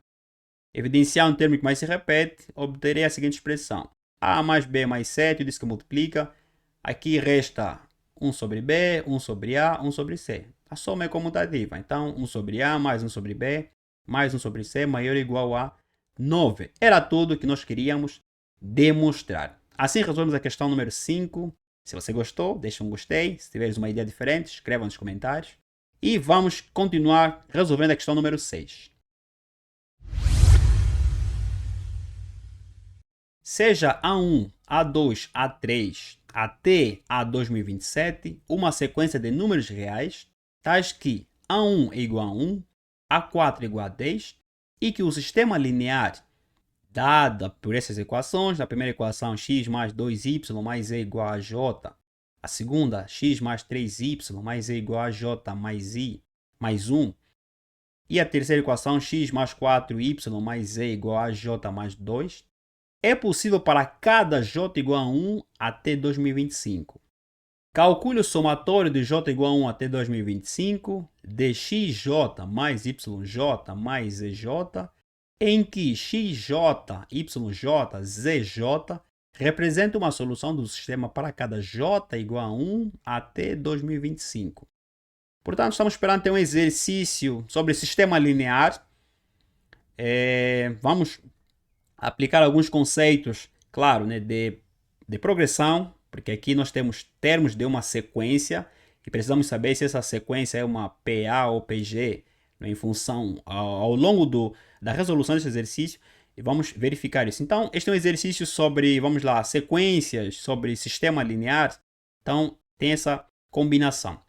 Evidenciar um termo que mais se repete, obterei a seguinte expressão. A mais B mais C, tudo isso que multiplica. Aqui resta 1 sobre B, 1 sobre A, 1 sobre C. A soma é comutativa. Então, 1 sobre A mais 1 sobre B, mais 1 sobre C, maior ou igual a 9. Era tudo que nós queríamos demonstrar. Assim resolvemos a questão número 5. Se você gostou, deixa um gostei. Se tiveres uma ideia diferente, escreva nos comentários. E vamos continuar resolvendo a questão número 6. Seja A1, A2, A3 até a 2027 uma sequência de números reais, tais que A1 é igual a 1, A4 é igual a 10 e que o sistema linear dada por essas equações, a primeira equação x mais 2y mais e igual a j, a segunda x mais 3y mais e igual a j mais i mais 1, e a terceira equação x mais 4y mais e igual a j mais 2, é possível para cada j igual a 1 até 2025. Calcule o somatório de j igual a 1 até 2025 de xj mais yj mais zj, em que xj, yj, zj representa uma solução do sistema para cada j igual a 1 até 2025. Portanto, estamos perante um exercício sobre sistema linear. Vamos aplicar alguns conceitos, claro, né, de progressão, porque aqui nós temos termos de uma sequência e precisamos saber se essa sequência é uma PA ou PG, né, em função ao longo da resolução desse exercício, e vamos verificar isso. Então, este é um exercício sobre, vamos lá, sequências, sobre sistema linear. Então, tem essa combinação.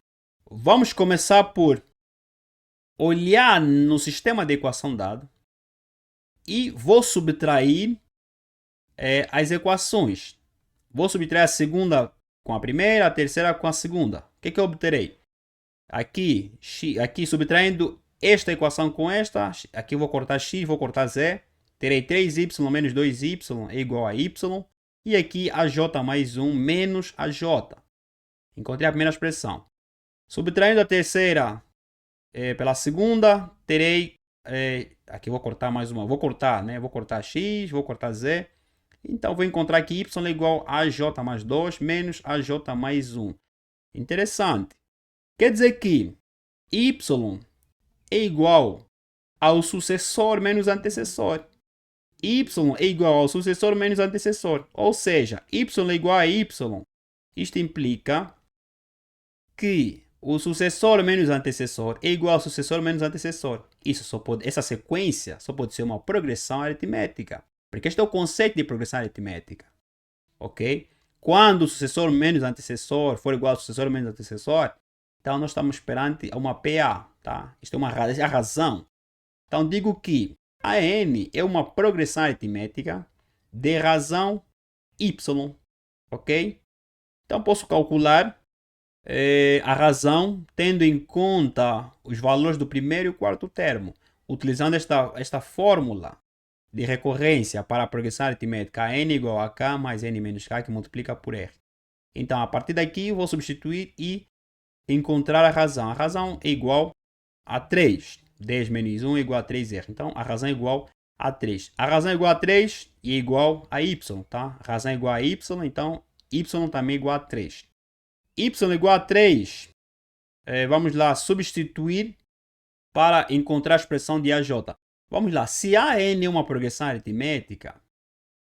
Vamos começar por olhar no sistema de equação dado e vou subtrair as equações. Vou subtrair a segunda com a primeira, a terceira com a segunda. O que eu obterei? Aqui subtraindo esta equação com esta, aqui vou cortar x, vou cortar z. Terei 3y menos 2y é igual a y. E aqui a j mais 1 menos a j. Encontrei a primeira expressão. Subtraindo a terceira pela segunda, terei... aqui vou cortar mais uma. Vou cortar x, vou cortar z. Então, vou encontrar que y é igual a j mais 2 menos a j mais 1. Interessante. Quer dizer que y é igual ao sucessor menos antecessor. Y é igual ao sucessor menos antecessor. Ou seja, y é igual a y. Isto implica que o sucessor menos antecessor é igual ao sucessor menos antecessor. Essa sequência só pode ser uma progressão aritmética. Porque este é o conceito de progressão aritmética. Ok? Quando o sucessor menos antecessor for igual ao sucessor menos antecessor, então nós estamos perante uma PA. Tá? Isto é a razão. Então digo que a n é uma progressão aritmética de razão y. Ok? Então posso calcular a razão tendo em conta os valores do primeiro e quarto termo, utilizando esta fórmula de recorrência para a progressão aritmética n igual a k mais n menos k, que multiplica por r. Então, a partir daqui, eu vou substituir e encontrar a razão. A razão é igual a 3. 10 menos 1 é igual a 3r. Então, a razão é igual a 3. A razão é igual a 3 e é igual a y, tá? A razão é igual a y, então y também é igual a 3. Y é igual a 3. Vamos lá, substituir para encontrar a expressão de AJ. Vamos lá, se a n é uma progressão aritmética,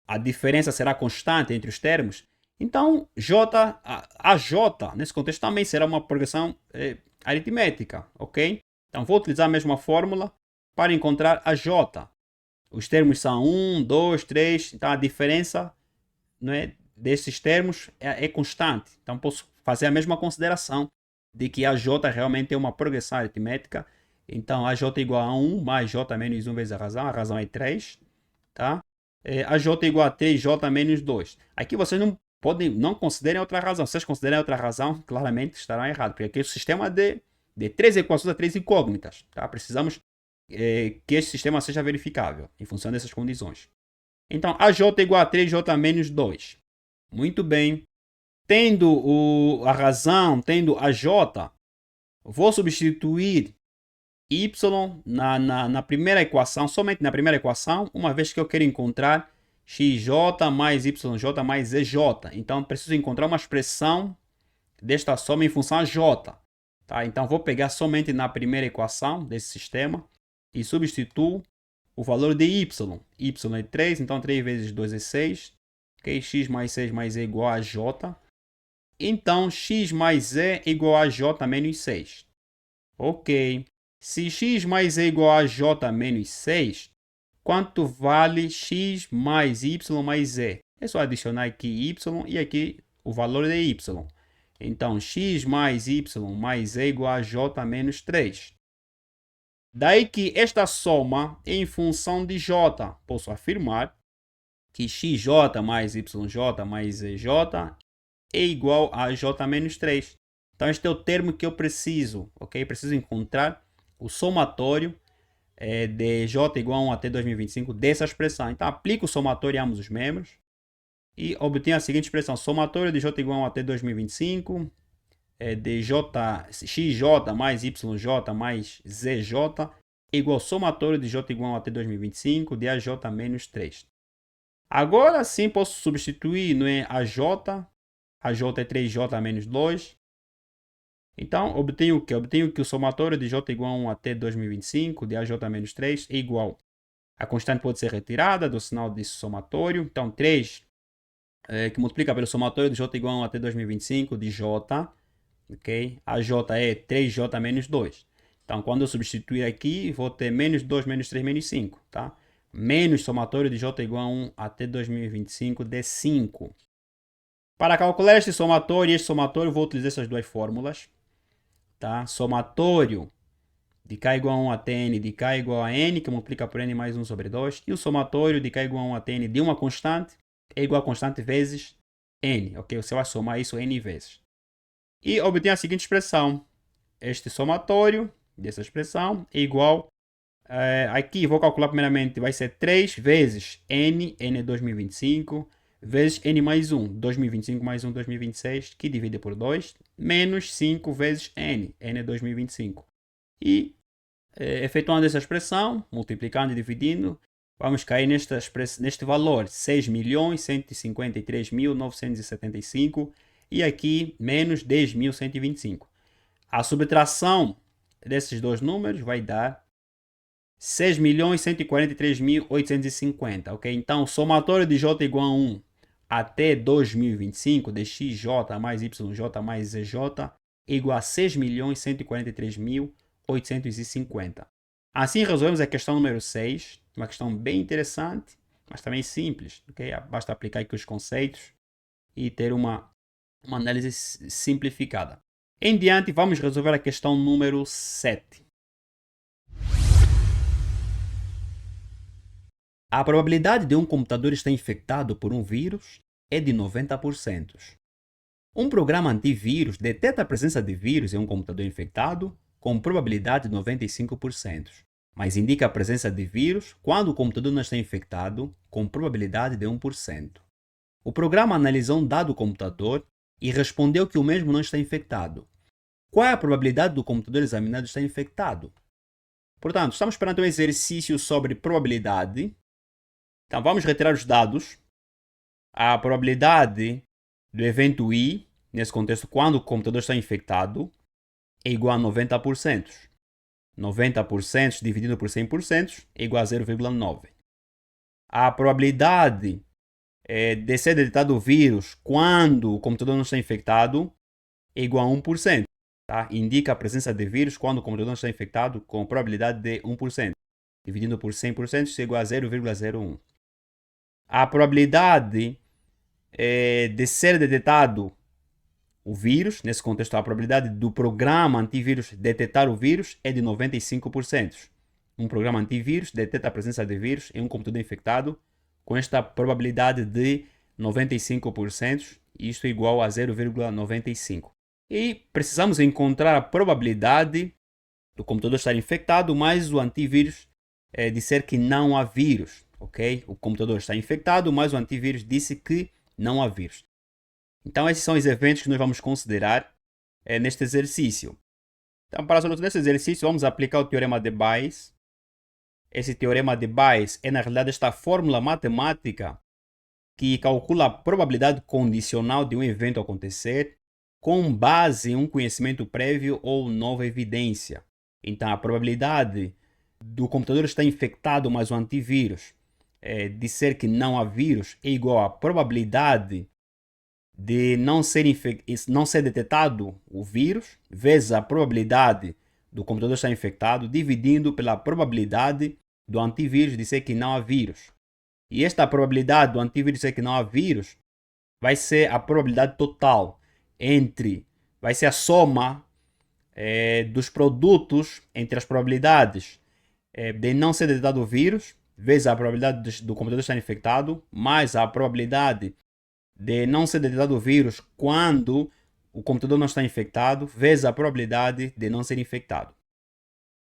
a diferença será constante entre os termos, então a j, nesse contexto, também será uma progressão aritmética, ok? Então vou utilizar a mesma fórmula para encontrar a j. Os termos são 1, 2, 3, então a diferença, não é, desses termos é constante. Então posso fazer a mesma consideração de que a j realmente é uma progressão aritmética Então, AJ igual a 1 mais J menos 1 vezes a razão é 3, tá? AJ igual a 3J menos 2. Aqui vocês não considerem outra razão. Se vocês considerem outra razão, claramente estarão errados, porque aqui é um sistema de 3 equações a 3 incógnitas, tá? Precisamos que este sistema seja verificável em função dessas condições. Então, AJ igual a 3J menos 2. Muito bem. Tendo a razão, tendo a J, vou substituir y na primeira equação, somente na primeira equação, uma vez que eu quero encontrar xj mais yj mais zj. Então, preciso encontrar uma expressão desta soma em função a j. Tá? Então, vou pegar somente na primeira equação desse sistema e substituo o valor de y. Y é 3, então 3 vezes 2 é 6. Okay? X mais 6 mais e igual a j. Então, x mais e é igual a j menos 6. Ok. Se x mais e é igual a j menos 6, quanto vale x mais y mais e? É só adicionar aqui y e aqui o valor de y. Então, x mais y mais e é igual a j menos 3. Daí que esta soma é em função de j. Posso afirmar que xj mais yj mais ej é igual a j menos 3. Então, este é o termo que eu preciso, ok? Preciso encontrar o somatório de j igual a 1 até 2025 dessa expressão. Então, aplico o somatório em ambos os membros e obtenho a seguinte expressão. Somatório de j igual a 1 até 2025 de xj mais yj mais zj igual ao somatório de j igual a 1 até 2025 de aj menos 3. Agora sim posso substituir no aj é 3j menos 2. Então, obtenho o quê? Obtenho que o somatório de j igual a 1 até 2025 de aj menos 3 é igual. A constante pode ser retirada do sinal desse somatório. Então, 3 que multiplica pelo somatório de j igual a 1 até 2025 de j. Okay? A j é 3j menos 2. Então, quando eu substituir aqui, vou ter menos 2 menos 3 menos 5. Tá? Menos somatório de j igual a 1 até 2025 de 5. Para calcular este somatório e este somatório, vou utilizar essas duas fórmulas. Tá? Somatório de k igual a 1 até n de k igual a n, que multiplica por n mais 1 sobre 2. E o somatório de k igual a 1 até n de uma constante é igual a constante vezes n. Ok? Você vai somar isso n vezes. E obtenho a seguinte expressão. Este somatório dessa expressão é igual... aqui vou calcular primeiramente, vai ser 3 vezes n é 2025, vezes n mais 1, 2025 mais 1, 2026, que divide por 2, menos 5 vezes n é 2025. E, efetuando essa expressão, multiplicando e dividindo, vamos cair neste valor, 6.153.975, e aqui, menos 10.125. A subtração desses dois números vai dar 6.143.850, ok? Então, o somatório de j igual a 1 até 2025 de xj mais yj mais zj é igual a 6.143.850. Assim, resolvemos a questão número 6, uma questão bem interessante, mas também simples, ok? Basta aplicar aqui os conceitos e ter uma análise simplificada. Em diante, vamos resolver a questão número 7. A probabilidade de um computador estar infectado por um vírus é de 90%. Um programa antivírus detecta a presença de vírus em um computador infectado com probabilidade de 95%, mas indica a presença de vírus quando o computador não está infectado com probabilidade de 1%. O programa analisou um dado computador e respondeu que o mesmo não está infectado. Qual é a probabilidade do computador examinado estar infectado? Portanto, estamos perante um exercício sobre probabilidade. Então, vamos retirar os dados. A probabilidade do evento I, nesse contexto, quando o computador está infectado, é igual a 90%. 90% dividido por 100% é igual a 0,9. A probabilidade de ser detectado o vírus quando o computador não está infectado é igual a 1%. Tá? Indica a presença de vírus quando o computador não está infectado com probabilidade de 1%. Dividindo por 100% isso é igual a 0,01. A probabilidade de ser detectado o vírus. Nesse contexto, a probabilidade do programa antivírus detectar o vírus é de 95%. Um programa antivírus detecta a presença de vírus em um computador infectado com esta probabilidade de 95%, isto é igual a 0,95. E precisamos encontrar a probabilidade do computador estar infectado mais o antivírus disser que não há vírus, ok? O computador está infectado, mas o antivírus disse que não há vírus. Então esses são os eventos que nós vamos considerar neste exercício. Então para a solução desse exercício vamos aplicar o teorema de Bayes. Esse teorema de Bayes é na realidade esta fórmula matemática que calcula a probabilidade condicional de um evento acontecer com base em um conhecimento prévio ou nova evidência. Então, a probabilidade do computador estar infectado, mas o antivírus dizer que não há vírus é igual à probabilidade de não ser detectado o vírus vezes a probabilidade do computador estar infectado, dividindo pela probabilidade do antivírus dizer que não há vírus. E esta probabilidade do antivírus dizer que não há vírus vai ser a probabilidade total vai ser a soma dos produtos entre as probabilidades de não ser detectado o vírus, vezes a probabilidade do computador estar infectado, mais a probabilidade de não ser detectado o vírus quando o computador não está infectado, vezes a probabilidade de não ser infectado.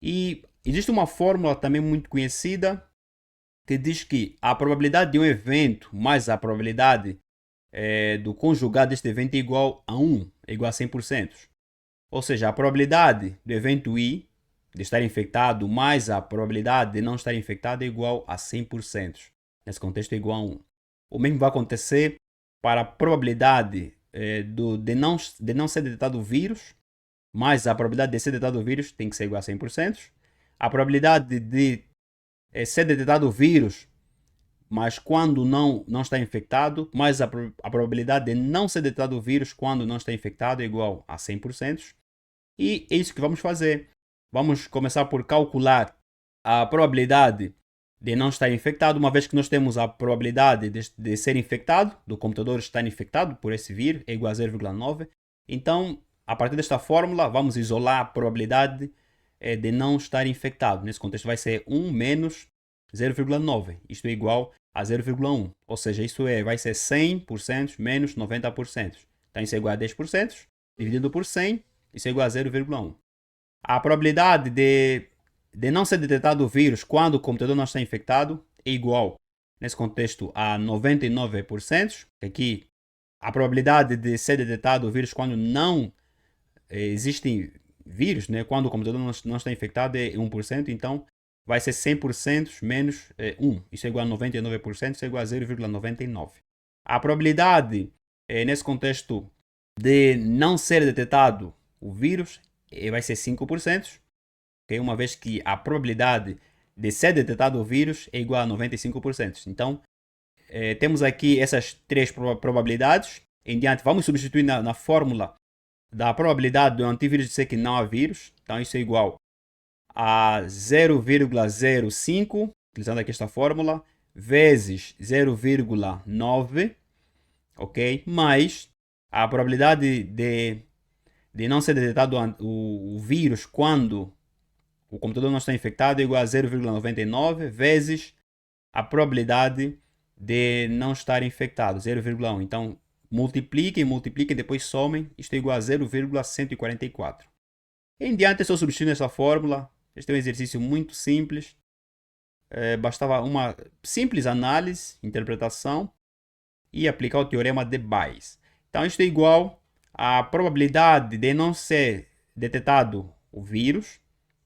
E existe uma fórmula também muito conhecida que diz que a probabilidade de um evento mais a probabilidade do conjugado deste evento é igual a 1, é igual a 100%. Ou seja, a probabilidade do evento I de estar infectado mais a probabilidade de não estar infectado é igual a 100%. Nesse contexto é igual a 1. O mesmo vai acontecer para a probabilidade de não ser detectado o vírus, mais a probabilidade de ser detectado o vírus tem que ser igual a 100%. A probabilidade de ser detectado o vírus, mas quando não está infectado, mais a probabilidade de não ser detectado o vírus quando não está infectado é igual a 100%. E é isso que vamos fazer. Vamos começar por calcular a probabilidade de não estar infectado, uma vez que nós temos a probabilidade de ser infectado, do computador estar infectado por esse vírus, é igual a 0,9. Então, a partir desta fórmula, vamos isolar a probabilidade de não estar infectado. Nesse contexto vai ser 1 menos 0,9. Isto é igual a 0,1. Ou seja, isso vai ser 100% menos 90%. Então, isso é igual a 10%. Dividido por 100, isso é igual a 0,1. A probabilidade de não ser detectado o vírus quando o computador não está infectado é igual, nesse contexto, a 99%. Aqui, a probabilidade de ser detectado o vírus quando não existe vírus, né? Quando o computador não está infectado é 1%. Então, vai ser 100% menos 1. Isso é igual a 99%, isso é igual a 0,99. A probabilidade, nesse contexto, de não ser detectado o vírus vai ser 5%, okay? Uma vez que a probabilidade de ser detectado o vírus é igual a 95%. Então, temos aqui essas três probabilidades. Em diante, vamos substituir na fórmula da probabilidade do antivírus dizer que não há vírus. Então, isso é igual a 0,05, utilizando aqui esta fórmula, vezes 0,9, ok? Mais a probabilidade de não ser detectado o vírus quando o computador não está infectado é igual a 0,99 vezes a probabilidade de não estar infectado, 0,1. Então, multipliquem, depois somem, isto é igual a 0,144. Em diante, é só substituir essa fórmula. Este é um exercício muito simples. Bastava uma simples análise, interpretação e aplicar o teorema de Bayes. Então, isto é igual à probabilidade de não ser detectado o vírus,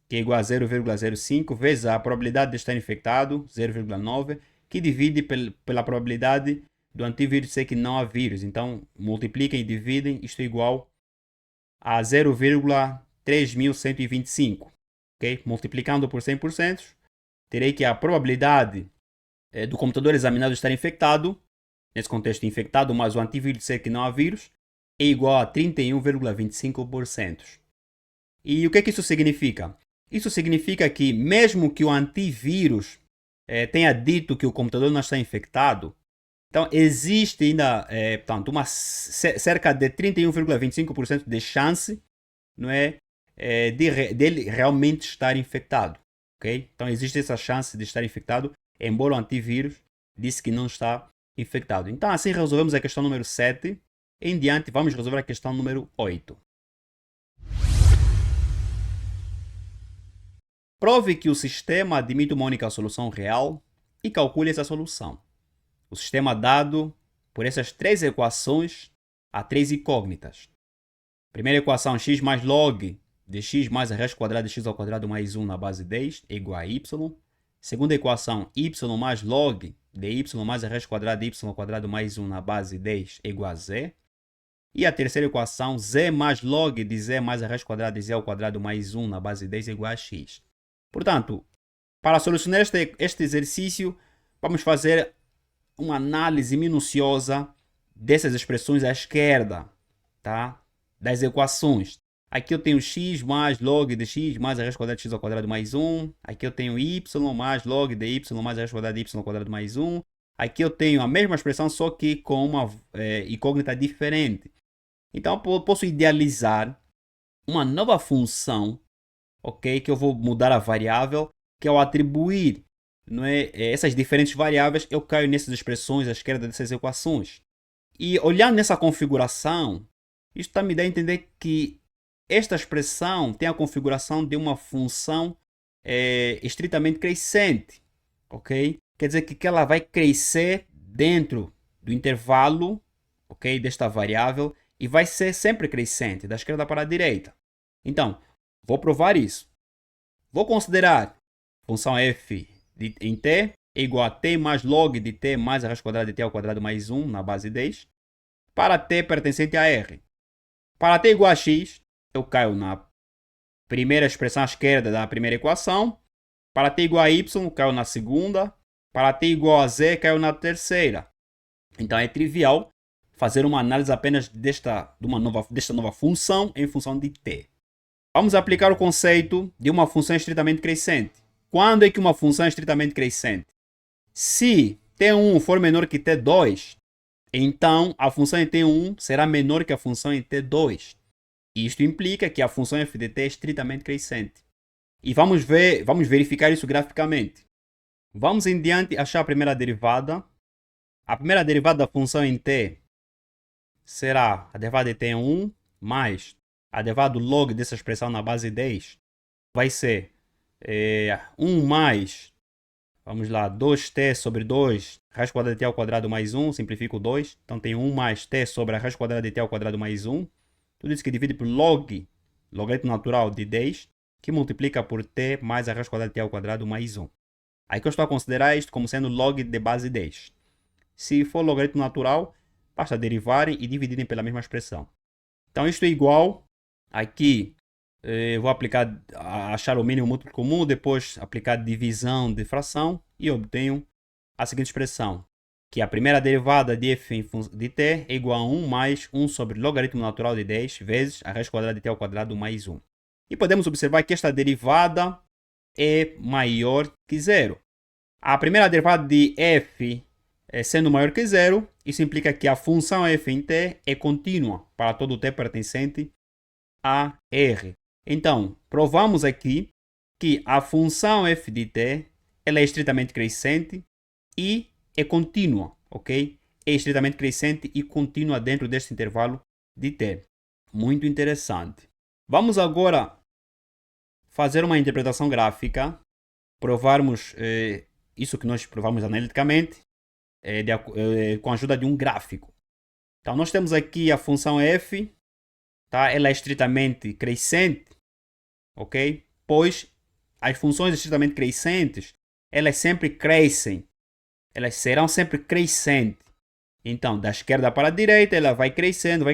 que é igual a 0,05, vezes a probabilidade de estar infectado, 0,9, que divide pela probabilidade do antivírus ser que não há vírus. Então, multipliquem e dividem, isto é igual a 0,3125. Okay? Multiplicando por 100%, terei que a probabilidade do computador examinado estar infectado, nesse contexto infectado, mas o antivírus dizer que não há vírus, é igual a 31,25%. E o que isso significa? Isso significa que mesmo que o antivírus tenha dito que o computador não está infectado, Então, existe ainda, portanto, cerca de 31,25% de chance, não é, dele realmente estar infectado. Okay? Então, existe essa chance de estar infectado, embora o antivírus disse que não está infectado. Então, assim resolvemos a questão número 7. Em diante, vamos resolver a questão número 8. Prove que o sistema admite uma única solução real e calcule essa solução. O sistema dado por essas três equações há três incógnitas. Primeira equação, x mais log de x mais a raiz quadrada de x ao quadrado mais 1 na base 10 é igual a y. Segunda equação, y mais log de y mais a raiz quadrada de y ao quadrado mais 1 na base 10 é igual a z. E a terceira equação, z mais log de z mais a raiz quadrada de z ao quadrado mais 1 na base 10 é igual a x. Portanto, para solucionar este exercício, vamos fazer uma análise minuciosa dessas expressões à esquerda, tá? Das equações. Aqui eu tenho x mais log de x mais a raiz quadrada de x ao quadrado mais 1. Aqui eu tenho y mais log de y mais a raiz quadrada de y ao quadrado mais 1. Aqui eu tenho a mesma expressão, só que com uma incógnita diferente. Então, eu posso idealizar uma nova função, ok? Que eu vou mudar a variável, que ao atribuir, não é, essas diferentes variáveis, eu caio nessas expressões à esquerda dessas equações. E olhando nessa configuração, isto está me dando a entender que esta expressão tem a configuração de uma função estritamente crescente, ok? Quer dizer que ela vai crescer dentro do intervalo, ok, desta variável, e vai ser sempre crescente, da esquerda para a direita. Então, vou provar isso. Vou considerar função f em t é igual a t mais log de t mais a raiz quadrada de t ao quadrado mais 1 na base 10 para t pertencente a r. Para t igual a x, eu caio na primeira expressão à esquerda da primeira equação. Para t igual a y, caio na segunda. Para t igual a z, caio na terceira. Então é trivial fazer uma análise apenas desta nova função em função de t. Vamos aplicar o conceito de uma função estritamente crescente. Quando é que uma função é estritamente crescente? Se t1 for menor que t2, então a função em t1 será menor que a função em t2. Isto implica que a função f de t é estritamente crescente. E vamos verificar isso graficamente. Vamos em diante achar a primeira derivada. A primeira derivada da função em t será a derivada de t1 mais a derivada do log dessa expressão na base 10. Vai ser 1 mais, vamos lá, 2t sobre 2, raiz quadrada de t ao quadrado mais 1, simplifico 2. Então tem 1 mais t sobre a raiz quadrada de t ao quadrado mais 1. Tudo isso que divide por logaritmo natural de 10, que multiplica por t mais a raiz quadrada de t ao quadrado mais 1. Aí que eu estou a considerar isto como sendo log de base 10. Se for logaritmo natural, basta derivarem e dividirem pela mesma expressão. Então isto é igual, aqui vou achar o mínimo múltiplo comum, depois aplicar divisão de fração e obtenho a seguinte expressão, que a primeira derivada de f de t é igual a 1 mais 1 sobre logaritmo natural de 10 vezes a raiz quadrada de t ao quadrado mais 1. E podemos observar que esta derivada é maior que zero. A primeira derivada de f sendo maior que zero, isso implica que a função f em t é contínua para todo t pertencente a r. Então, provamos aqui que a função f de t ela é estritamente crescente e é contínua, ok? É estritamente crescente e contínua dentro deste intervalo de t. Muito interessante. Vamos agora fazer uma interpretação gráfica, provarmos isso que nós provamos analiticamente com a ajuda de um gráfico. Então, nós temos aqui a função f, tá? Ela é estritamente crescente, ok? Pois as funções estritamente crescentes, elas sempre crescem. Elas serão sempre crescentes. Então, da esquerda para a direita, ela vai crescendo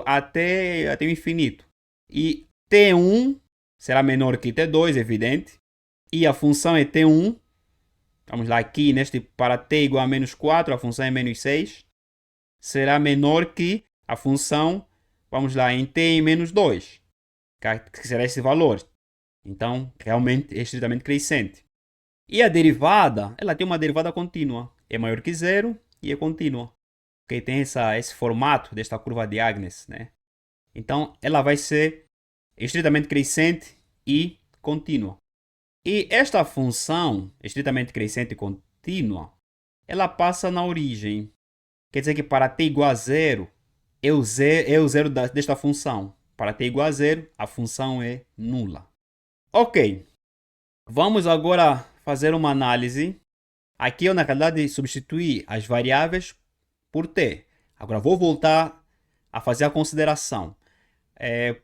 até o infinito. E t1 será menor que t2, evidente. E a função é t1. Vamos lá, aqui para t igual a menos 4, a função é menos 6. Será menor que a função, vamos lá, em t em menos 2. Que será esse valor. Então, realmente é estritamente crescente. E a derivada, ela tem uma derivada contínua. É maior que zero e é contínua. Okay? Tem esse formato desta curva de Agnes, né? Então, ela vai ser estritamente crescente e contínua. E esta função, estritamente crescente e contínua, ela passa na origem. Quer dizer que para t igual a zero, é o zero desta função. Para t igual a zero, a função é nula. Ok, vamos agora fazer uma análise. Aqui eu, na realidade, substituí as variáveis por t. Agora vou voltar a fazer a consideração.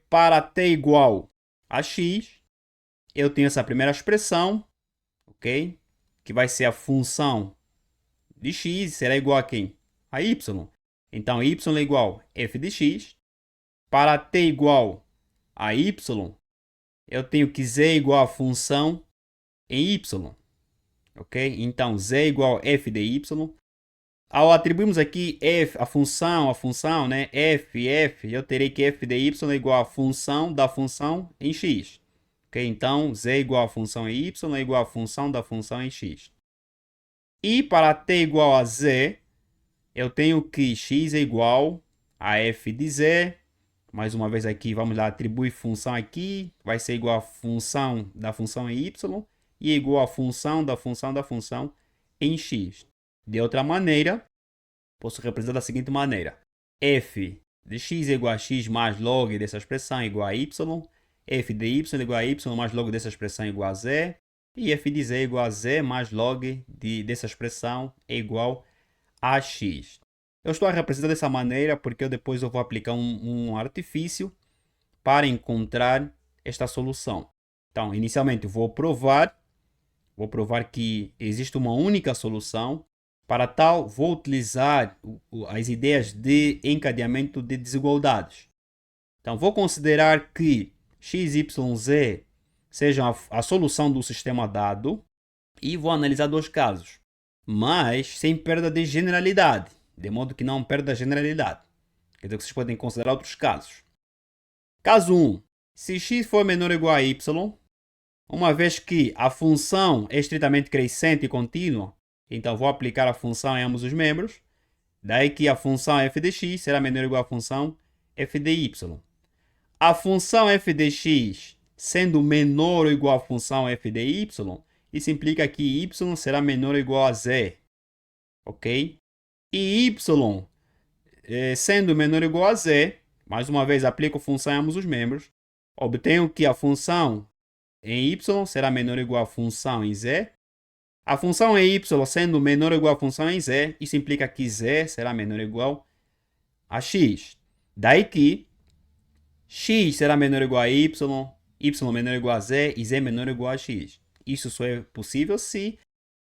Para t igual a x, eu tenho essa primeira expressão, ok? Que vai ser a função de x, será igual a quem? A y. Então, y é igual a f de x. Para t igual a y, eu tenho que z é igual a função em y. Ok? Então, z é igual a f de y. Ao atribuirmos aqui f, a função, né? f, eu terei que f de y é igual a função da função em x. Ok? Então, z é igual a função em y é igual a função da função em x. E para t igual a z, eu tenho que x é igual a f de z. Mais uma vez aqui, vamos lá, atribuir função aqui. Vai ser igual a função da função em y e igual a função da função em x. De outra maneira, posso representar da seguinte maneira. F de x é igual a x mais log dessa expressão igual a y. F de y é igual a y mais log dessa expressão igual a z. E f de z é igual a z mais log dessa expressão é igual a x. Eu estou a representar dessa maneira porque depois eu vou aplicar um artifício para encontrar esta solução. Então, inicialmente vou provar que existe uma única solução. Para tal, vou utilizar as ideias de encadeamento de desigualdades. Então, vou considerar que x, y, z sejam a solução do sistema dado e vou analisar dois casos, mas sem perda de generalidade, de modo que não perda a generalidade. Quer dizer que vocês podem considerar outros casos. Caso 1. Se x for menor ou igual a y, uma vez que a função é estritamente crescente e contínua, então vou aplicar a função em ambos os membros. Daí que a função f de x será menor ou igual à função f de y. A função f de x sendo menor ou igual à função f de y, isso implica que y será menor ou igual a z. Ok? E y sendo menor ou igual a z, mais uma vez aplico a função em ambos os membros, obtenho que a função em y será menor ou igual à função em z. A função em y sendo menor ou igual à função em z, isso implica que z será menor ou igual a x. Daí que x será menor ou igual a y menor ou igual a z e z menor ou igual a x. Isso só é possível se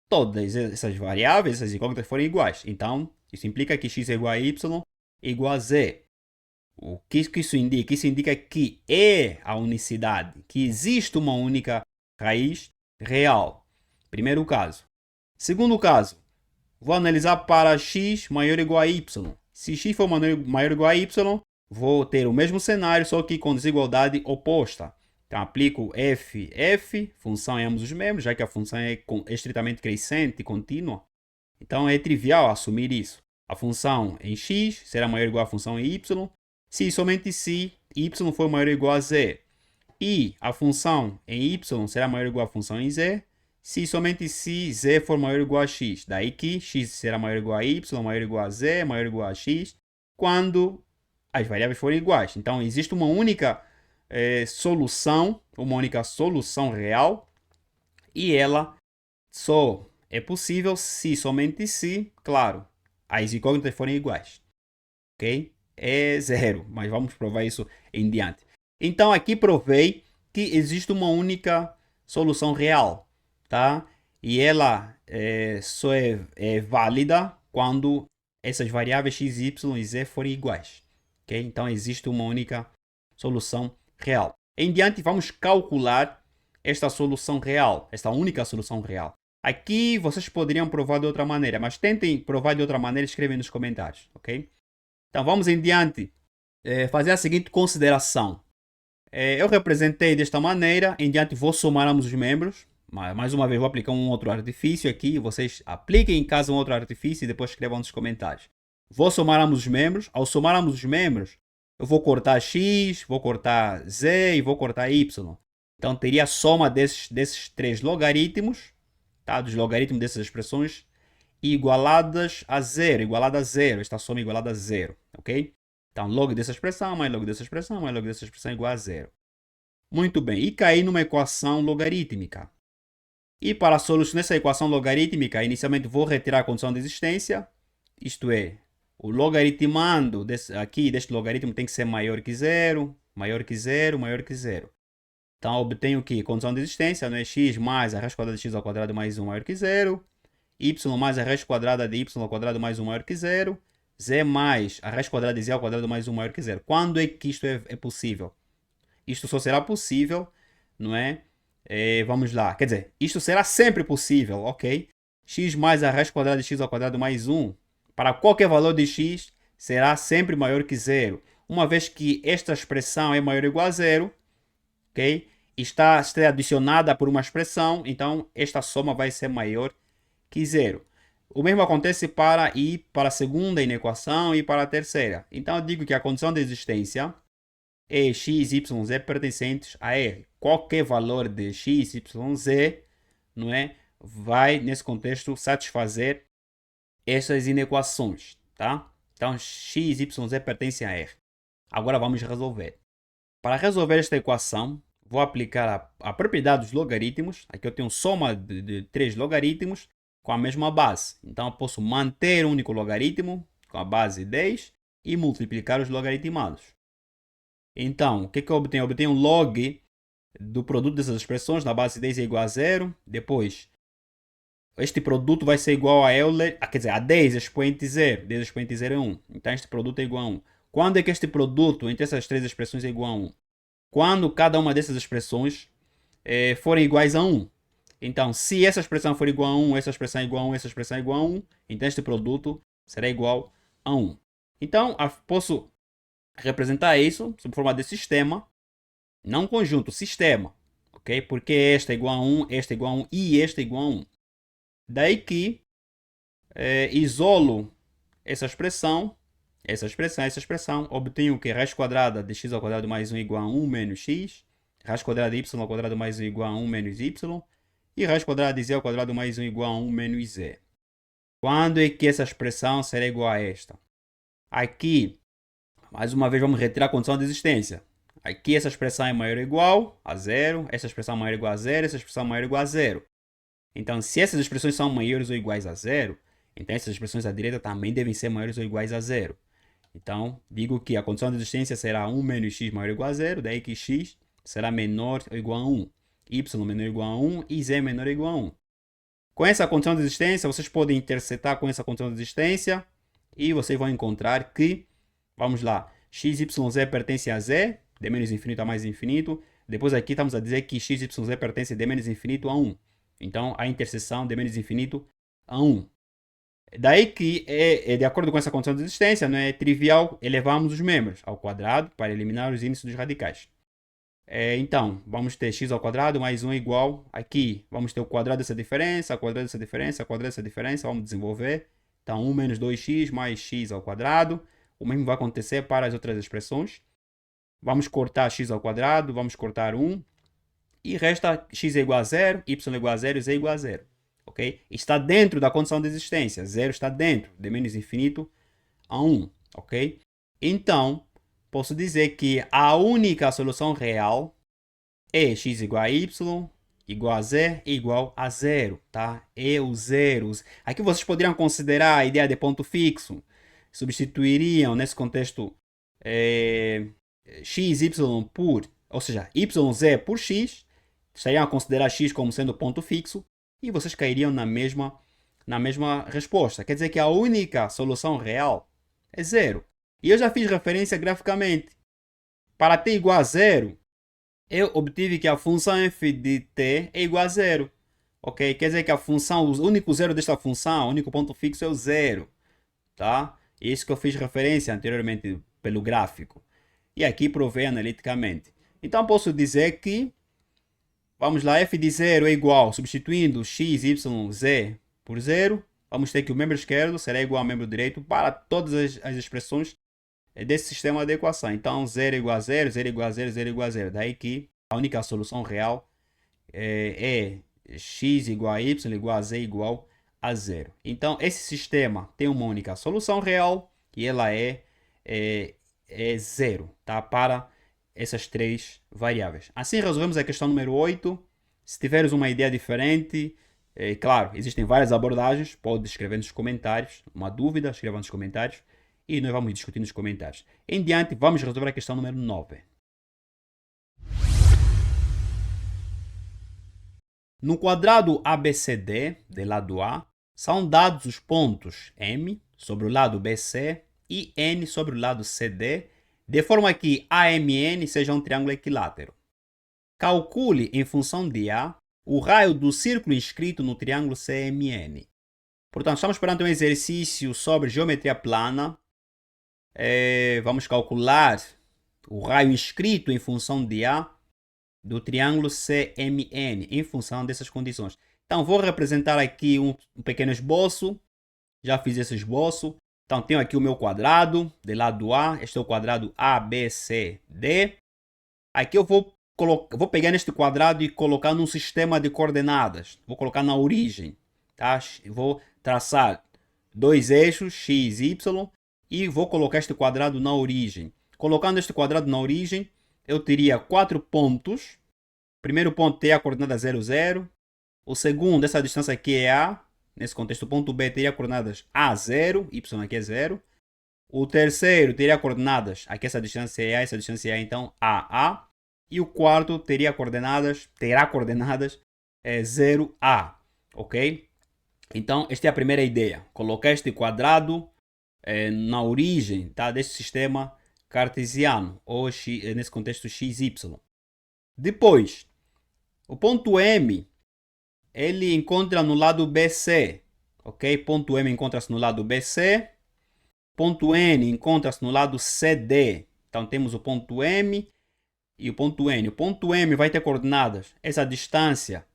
todas essas variáveis, essas incógnitas forem iguais. Então, isso implica que x é igual a y igual a z. O que isso indica? Isso indica que é a unicidade, que existe uma única raiz real. Primeiro caso. Segundo caso, vou analisar para x maior ou igual a y. Se x for maior ou igual a y, vou ter o mesmo cenário, só que com desigualdade oposta. Então, aplico f, função em ambos os membros, já que a função é estritamente crescente e contínua. Então, é trivial assumir isso. A função em x será maior ou igual à função em y, se somente se y for maior ou igual a z. E a função em y será maior ou igual à função em z, se somente se z for maior ou igual a x. Daí que x será maior ou igual a y, maior ou igual a z, maior ou igual a x, quando as variáveis forem iguais. Então, existe uma única solução real, e ela só é possível se somente se, claro, as incógnitas forem iguais. Ok? É zero, mas vamos provar isso em diante. Então, aqui provei que existe uma única solução real, tá? E ela só é válida quando essas variáveis x, y e z forem iguais. Okay? Então, existe uma única solução real. Em diante, vamos calcular esta solução real, esta única solução real. Aqui, vocês poderiam provar de outra maneira, mas tentem provar de outra maneira e escrevem nos comentários, ok? Então, vamos em diante fazer a seguinte consideração. Eu representei desta maneira, em diante vou somar ambos os membros, Mais uma vez, vou aplicar um outro artifício aqui. Vocês apliquem em casa um outro artifício e depois escrevam nos comentários. Vou somar ambos os membros. Ao somar ambos os membros, eu vou cortar x, vou cortar z e vou cortar y. Então, teria a soma desses três logaritmos, tá? Dos logaritmos dessas expressões, igualadas a zero. Igualada a zero. Esta soma é igualada a zero, ok? Então, log dessa expressão, mais log dessa expressão, mais log dessa expressão é igual a zero. Muito bem. E caí numa equação logarítmica. E para solucionar essa equação logarítmica, inicialmente vou retirar a condição de existência. Isto é, o logaritmando deste logaritmo tem que ser maior que zero, maior que zero, maior que zero. Então, obtenho que condição de existência, não é x mais a raiz quadrada de x ao quadrado mais 1 maior que zero, y mais a raiz quadrada de y ao quadrado mais 1 maior que zero, z mais a raiz quadrada de z ao quadrado mais 1 maior que zero. Quando é que isto é possível? Isto só será possível, não é? Vamos lá, quer dizer, isto será sempre possível, ok? X mais a raiz quadrada de x ao quadrado mais 1, para qualquer valor de x, será sempre maior que zero. Uma vez que esta expressão é maior ou igual a zero, ok? Está adicionada por uma expressão, então esta soma vai ser maior que zero. O mesmo acontece para a segunda inequação e para a terceira. Então eu digo que a condição de existência é x, y, z pertencentes a R. Qualquer valor de x, y, z, não é, vai nesse contexto satisfazer essas inequações, tá? Então x, y, z pertencem a R. Agora vamos resolver. Para resolver esta equação, vou aplicar a propriedade dos logaritmos. Aqui eu tenho soma de três logaritmos com a mesma base. Então eu posso manter um único logaritmo com a base 10 e multiplicar os logaritmados. Então, o que eu obtenho? Eu obtenho log do produto dessas expressões na base 10 é igual a zero. Depois, este produto vai ser igual a Euler, quer dizer, a 10 expoente 0. 10 expoente 0 é 1. Então, este produto é igual a 1. Quando é que este produto entre essas três expressões é igual a 1? Quando cada uma dessas expressões forem iguais a 1. Então, se essa expressão for igual a 1, essa expressão é igual a 1, essa expressão é igual a 1, então este produto será igual a 1. Então, posso representar isso sob forma de sistema, não conjunto, sistema, ok? Porque esta é igual a 1, esta é igual a 1 e esta é igual a 1. Daí que isolo essa expressão, essa expressão, obtenho que raiz quadrada de x ao quadrado mais 1 igual a 1 menos x, raiz quadrada de y ao quadrado mais 1 igual a 1 menos y, e raiz quadrada de z ao quadrado mais 1 igual a 1 menos z. Quando é que essa expressão será igual a esta? Aqui, mais uma vez, vamos retirar a condição de existência. Aqui essa expressão é maior ou igual a zero, essa expressão é maior ou igual a zero, essa expressão é maior ou igual a zero. Então, se essas expressões são maiores ou iguais a zero, então essas expressões à direita também devem ser maiores ou iguais a zero. Então, digo que a condição de existência será 1 menos x maior ou igual a zero, daí que x será menor ou igual a 1, y menor ou igual a 1 e z menor ou igual a 1. Com essa condição de existência, vocês podem intersetar com essa condição de existência e vocês vão encontrar que, vamos lá, x, y, z pertence a z, de menos infinito a mais infinito. Depois aqui estamos a dizer que x, y, z pertence de menos infinito a 1. Então, a interseção de menos infinito a 1. Daí que, de acordo com essa condição de existência, não é trivial elevarmos os membros ao quadrado para eliminar os índices dos radicais. Então, vamos ter x ao quadrado mais 1 igual, aqui vamos ter o quadrado dessa diferença, o quadrado dessa diferença, o quadrado dessa diferença, vamos desenvolver. Então, 1 menos 2x mais x ao quadrado. O mesmo vai acontecer para as outras expressões. Vamos cortar x ao quadrado, vamos cortar 1. E resta x é igual a 0, y é igual a 0 e z é igual a 0. Ok? Está dentro da condição de existência. 0 está dentro de menos infinito a 1. Ok? Então, posso dizer que a única solução real é x igual a y, igual a z e igual a 0. Tá? É o 0. Aqui vocês poderiam considerar a ideia de ponto fixo. Substituiriam nesse contexto x, y por, ou seja, y, z por x. Estariam a considerar x como sendo ponto fixo e vocês cairiam na mesma resposta. Quer dizer que a única solução real é 0. E eu já fiz referência graficamente. Para t igual a 0, eu obtive que a função f de t é igual a 0. Ok? Quer dizer que a função, o único zero desta função, o único ponto fixo é o 0. Tá? Isso que eu fiz referência anteriormente pelo gráfico. E aqui provei analiticamente. Então posso dizer que Vamos lá, f de 0 é igual, substituindo x, y, z por 0, vamos ter que o membro esquerdo será igual ao membro direito para todas as expressões desse sistema de equação. Então, 0 é igual a 0, 0 é igual a 0, 0 é igual a 0. Daí que a única solução real é x igual a y igual a z igual a 0. Então, esse sistema tem uma única solução real e ela é 0, tá? Para essas três variáveis. Assim, resolvemos a questão número 8. Se tiveres uma ideia diferente, claro, existem várias abordagens, pode escrever nos comentários. Uma dúvida, escreva nos comentários. E nós vamos discutir nos comentários. Em diante, vamos resolver a questão número 9. No quadrado ABCD, do lado A, são dados os pontos M sobre o lado BC e N sobre o lado CD, de forma que AMN seja um triângulo equilátero. Calcule, em função de A, o raio do círculo inscrito no triângulo CMN. Portanto, estamos perante um exercício sobre geometria plana. Vamos calcular o raio inscrito em função de A do triângulo CMN, em função dessas condições. Então, vou representar aqui um pequeno esboço. Já fiz esse esboço. Então, tenho aqui o meu quadrado, do lado A. Este é o quadrado ABCD. Aqui eu vou pegar neste quadrado e colocar num sistema de coordenadas. Vou colocar na origem. Tá? Vou traçar dois eixos, x e y, e vou colocar este quadrado na origem. Colocando este quadrado na origem, eu teria 4 pontos. O primeiro ponto teria a coordenada 0, 0. O segundo, essa distância aqui é A. Nesse contexto, o ponto B teria coordenadas A0, Y aqui é 0. O terceiro teria coordenadas, aqui essa distância é A, essa distância é A, então AA. E o quarto terá coordenadas 0A, ok? Então, esta é a primeira ideia. Colocar este quadrado na origem, tá, deste sistema cartesiano, ou nesse contexto XY. Depois, o ponto M, ele encontra no lado BC, ok? Ponto M encontra-se no lado BC. Ponto N encontra-se no lado CD. Então, temos o ponto M e o ponto N. O ponto M vai ter coordenadas. Essa distância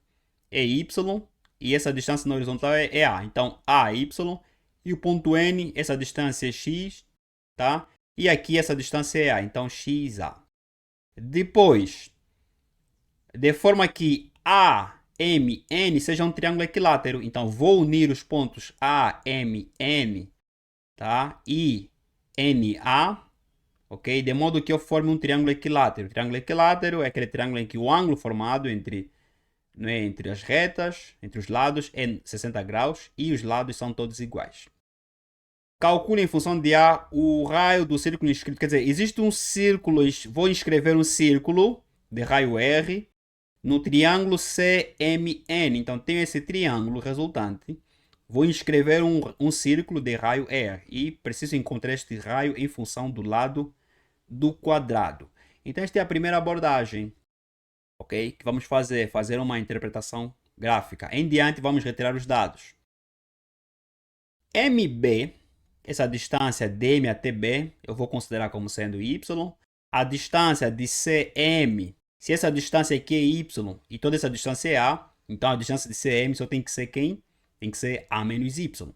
é Y e essa distância na horizontal é A. Então, AY. E o ponto N, essa distância é X, tá? E aqui essa distância é A. Então, XA. Depois, de forma que AMN seja um triângulo equilátero. Então, vou unir os pontos AMN, tá? E NA, ok? De modo que eu forme um triângulo equilátero. O triângulo equilátero é aquele triângulo em que o ângulo formado entre as retas, entre os lados, é 60 graus e os lados são todos iguais. Calcule em função de A o raio do círculo inscrito. Quer dizer, existe um círculo, vou inscrever um círculo de raio R no triângulo CMN. Então, tenho esse triângulo resultante. Vou inscrever um círculo de raio R e preciso encontrar este raio em função do lado do quadrado. Então, esta é a primeira abordagem, ok? Que vamos fazer uma interpretação gráfica. Em diante, vamos retirar os dados. MB, essa distância de M até B, eu vou considerar como sendo Y. A distância de CM, se essa distância aqui é Y e toda essa distância é A, então a distância de CM só tem que ser quem? Tem que ser A menos Y,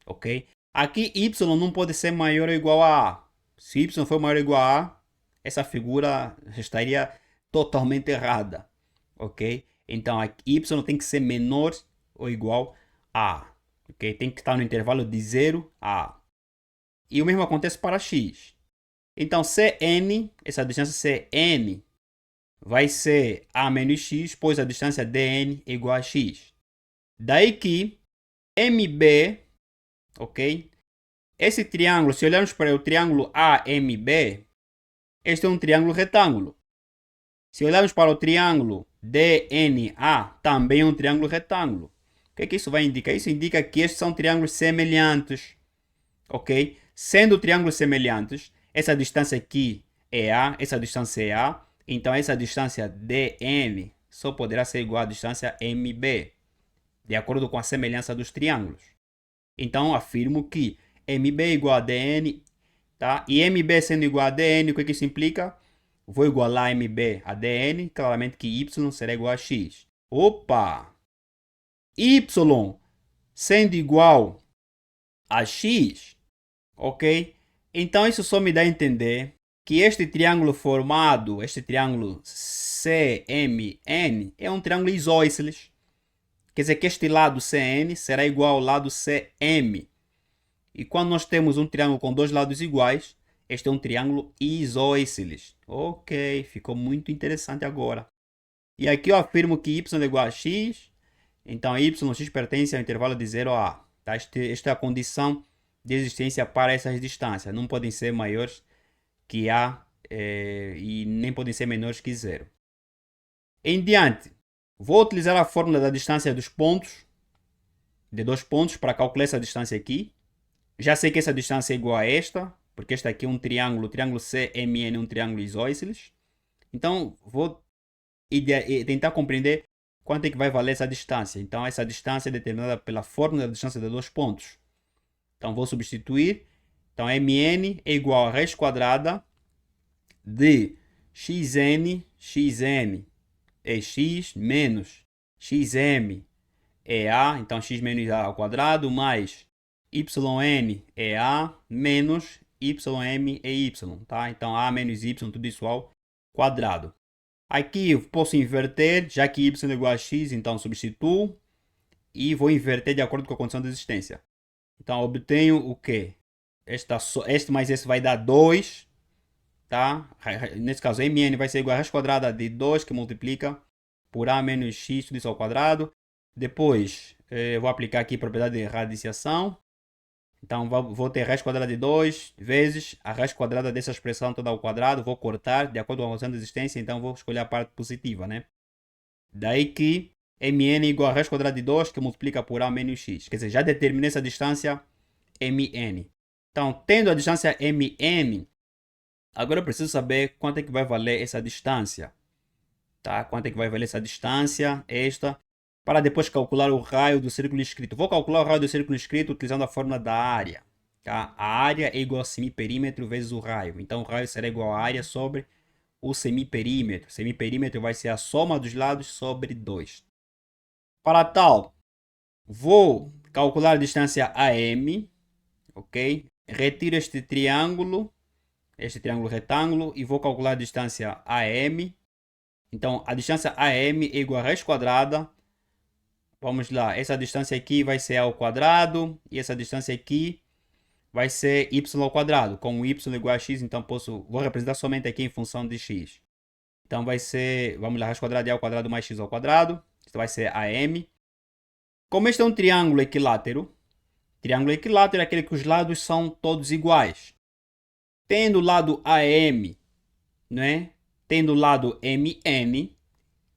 ok? Aqui Y não pode ser maior ou igual a A. Se Y for maior ou igual a A, essa figura estaria totalmente errada, ok? Então aqui Y tem que ser menor ou igual a A, ok? Tem que estar no intervalo de 0 a A. E o mesmo acontece para X. Então Cn, essa distância Cn, vai ser A menos X, pois a distância dn é igual a X. Daí que MB, ok? Esse triângulo, se olharmos para o triângulo AMB, este é um triângulo retângulo. Se olharmos para o triângulo DNA, também é um triângulo retângulo. O que é que isso vai indicar? Isso indica que estes são triângulos semelhantes, ok? Sendo triângulos semelhantes, essa distância aqui é A, essa distância é A, então essa distância DN só poderá ser igual à distância MB, de acordo com a semelhança dos triângulos. Então, afirmo que MB é igual a DN, tá? E MB sendo igual a DN, o que isso implica? vou igualar MB a DN, claramente que Y será igual a X. Opa! Y sendo igual a X, ok? Então isso só me dá a entender que este triângulo formado, este triângulo CMN, é um triângulo isósceles. Quer dizer que este lado CN será igual ao lado CM. E quando nós temos um triângulo com dois lados iguais, este é um triângulo isósceles. Ok, ficou muito interessante agora. E aqui eu afirmo que y é igual a x, então yx pertence ao intervalo de 0 a a. Tá? Esta é a condição de existência para essas distâncias. Não podem ser maiores que a e nem podem ser menores que zero. Em diante, vou utilizar a fórmula da distância dos pontos, de dois pontos, para calcular essa distância aqui. Já sei que essa distância é igual a esta, porque este aqui é um triângulo, o triângulo CMN é um triângulo isósceles. Então, vou tentar compreender quanto é que vai valer essa distância. Então, essa distância é determinada pela fórmula da distância de dois pontos. Então, vou substituir. Então, Mn é igual a raiz quadrada de xn é x menos xm é a, então x menos a ao quadrado, mais yn é a menos ym é y, tá? Então a menos y, tudo isso ao quadrado. Aqui eu posso inverter, já que y é igual a x, então substituo e vou inverter de acordo com a condição de existência. Então obtenho o quê? Este mais esse vai dar 2, tá? Nesse caso, mn vai ser igual a raiz quadrada de 2 que multiplica por a menos x, tudo isso ao quadrado. Depois, vou aplicar aqui a propriedade de radiciação. Então, vou ter raiz quadrada de 2 vezes a raiz quadrada dessa expressão toda ao quadrado. Vou cortar de acordo com a condição de existência, então vou escolher a parte positiva, né? Daí que mn é igual a raiz quadrada de 2 que multiplica por a menos x. Quer dizer, já determinei essa distância mn. Então, tendo a distância mn, agora eu preciso saber quanto é que vai valer essa distância. Tá? Quanto é que vai valer essa distância, esta, para depois calcular o raio do círculo inscrito. Vou calcular o raio do círculo inscrito utilizando a fórmula da área. Tá? A área é igual a semiperímetro vezes o raio. Então, o raio será igual a área sobre o semiperímetro. Semiperímetro vai ser a soma dos lados sobre 2. Para tal, vou calcular a distância AM, ok? Retiro este triângulo retângulo, e vou calcular a distância AM. Então, a distância AM é igual a raiz quadrada. Vamos lá, essa distância aqui vai ser a ao quadrado, e essa distância aqui vai ser y ao quadrado. Como y é igual a x, então vou representar somente aqui em função de x. Então vai ser, vamos lá, raiz quadrada de a ao quadrado mais x ao quadrado. Isso vai ser AM. Como este é um triângulo equilátero é aquele que os lados são todos iguais. Tendo o lado AM, né? Tendo o lado MN,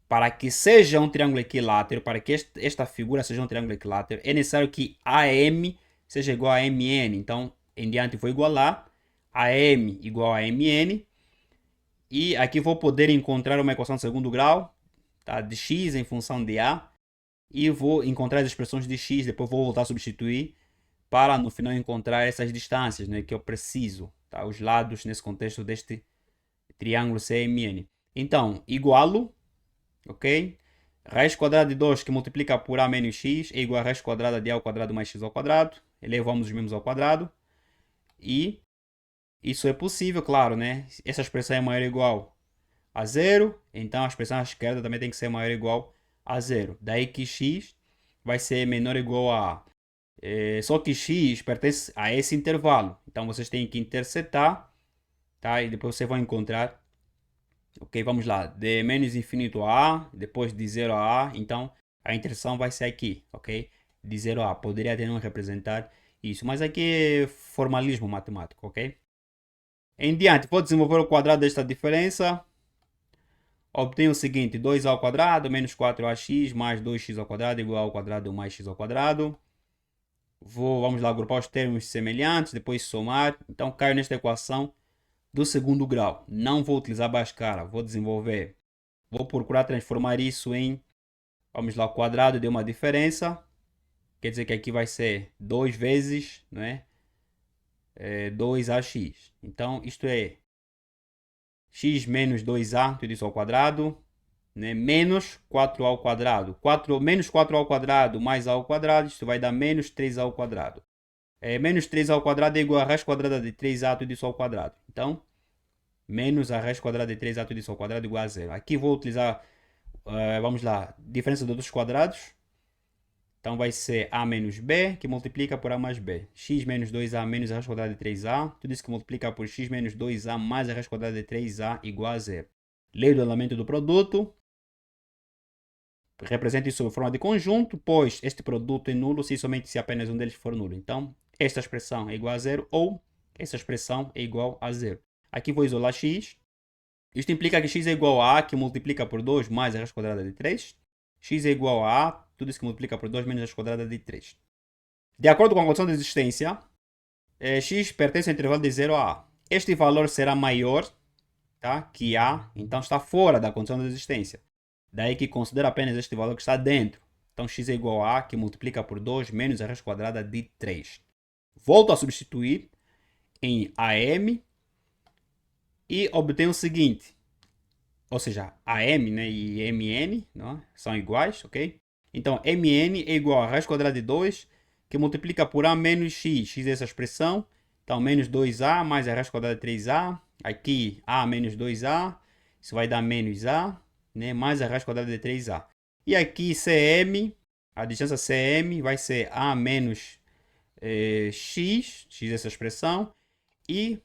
para que seja um triângulo equilátero, para que esta figura seja um triângulo equilátero, é necessário que AM seja igual a MN. Então, em diante vou igualar AM igual a MN. E aqui vou poder encontrar uma equação de segundo grau, tá? De x em função de A. E vou encontrar as expressões de x, depois vou voltar a substituir para no final encontrar essas distâncias, né, que eu preciso. Tá? Os lados nesse contexto deste triângulo CMN. Então, igualo, ok? Raiz quadrada de 2 que multiplica por a menos x é igual a raiz quadrada de a ao quadrado mais x ao quadrado. Elevamos os mesmos ao quadrado. E isso é possível, claro, né? Essa expressão é maior ou igual a zero, então a expressão à esquerda também tem que ser maior ou igual a zero. Daí que x vai ser menor ou igual a a. Só que x pertence a esse intervalo. Então vocês têm que intersetar, tá? E depois vocês vão encontrar. Ok, vamos lá. De menos infinito a a, depois de 0 a a. Então a interseção vai ser aqui, ok? De 0 a a. Poderia até não representar isso, mas aqui é formalismo matemático, ok? Em diante, vou desenvolver o quadrado desta diferença. Obtenho o seguinte: 2a ao quadrado menos 4ax mais 2x ao quadrado igual ao quadrado mais x ao quadrado. Vamos lá agrupar os termos semelhantes, depois somar. Então, caio nesta equação do segundo grau. Não vou utilizar Bhaskara, vou desenvolver. Vou procurar transformar isso em, vamos lá, o quadrado de uma diferença. Quer dizer que aqui vai ser 2 vezes, não é? 2ax. Então, isto é x menos 2a, tudo isso ao quadrado, né? Menos 4a ao quadrado. Menos 4a ao quadrado mais a ao quadrado, isto vai dar menos 3a ao quadrado. Menos 3a ao quadrado é igual a raiz quadrada de 3a, tudo isso ao quadrado. Então, menos a raiz quadrada de 3a, tudo isso ao quadrado igual a zero. Aqui vou utilizar, vamos lá, diferença dos quadrados. Então vai ser a menos b, que multiplica por a mais b. X menos 2a menos a raiz quadrada de 3a. Tudo isso que multiplica por x menos 2a mais a raiz quadrada de 3a igual a zero. Lei do elemento do produto. Representa isso sob forma de conjunto, pois este produto é nulo se somente se apenas um deles for nulo. Então, esta expressão é igual a zero ou esta expressão é igual a zero. Aqui vou isolar x. Isto implica que x é igual a que multiplica por 2 mais a raiz quadrada de 3. X é igual a tudo isso que multiplica por 2 menos a raiz quadrada de 3. De acordo com a condição de existência, x pertence ao intervalo de 0 a a. Este valor será maior, tá, que a, então está fora da condição de existência. Daí que considera apenas este valor que está dentro. Então x é igual a que multiplica por 2 menos a raiz quadrada de 3. Volto a substituir em AM e obtenho o seguinte. Ou seja, AM, né, e MN, não, são iguais, ok? Então MN é igual a raiz quadrada de 2 que multiplica por A menos X. X é essa expressão. Então menos 2A mais a raiz quadrada de 3A. Aqui A menos 2A. Isso vai dar menos A, né, mais a raiz quadrada de 3a. E aqui CM, a distância CM vai ser A menos X, X essa expressão, e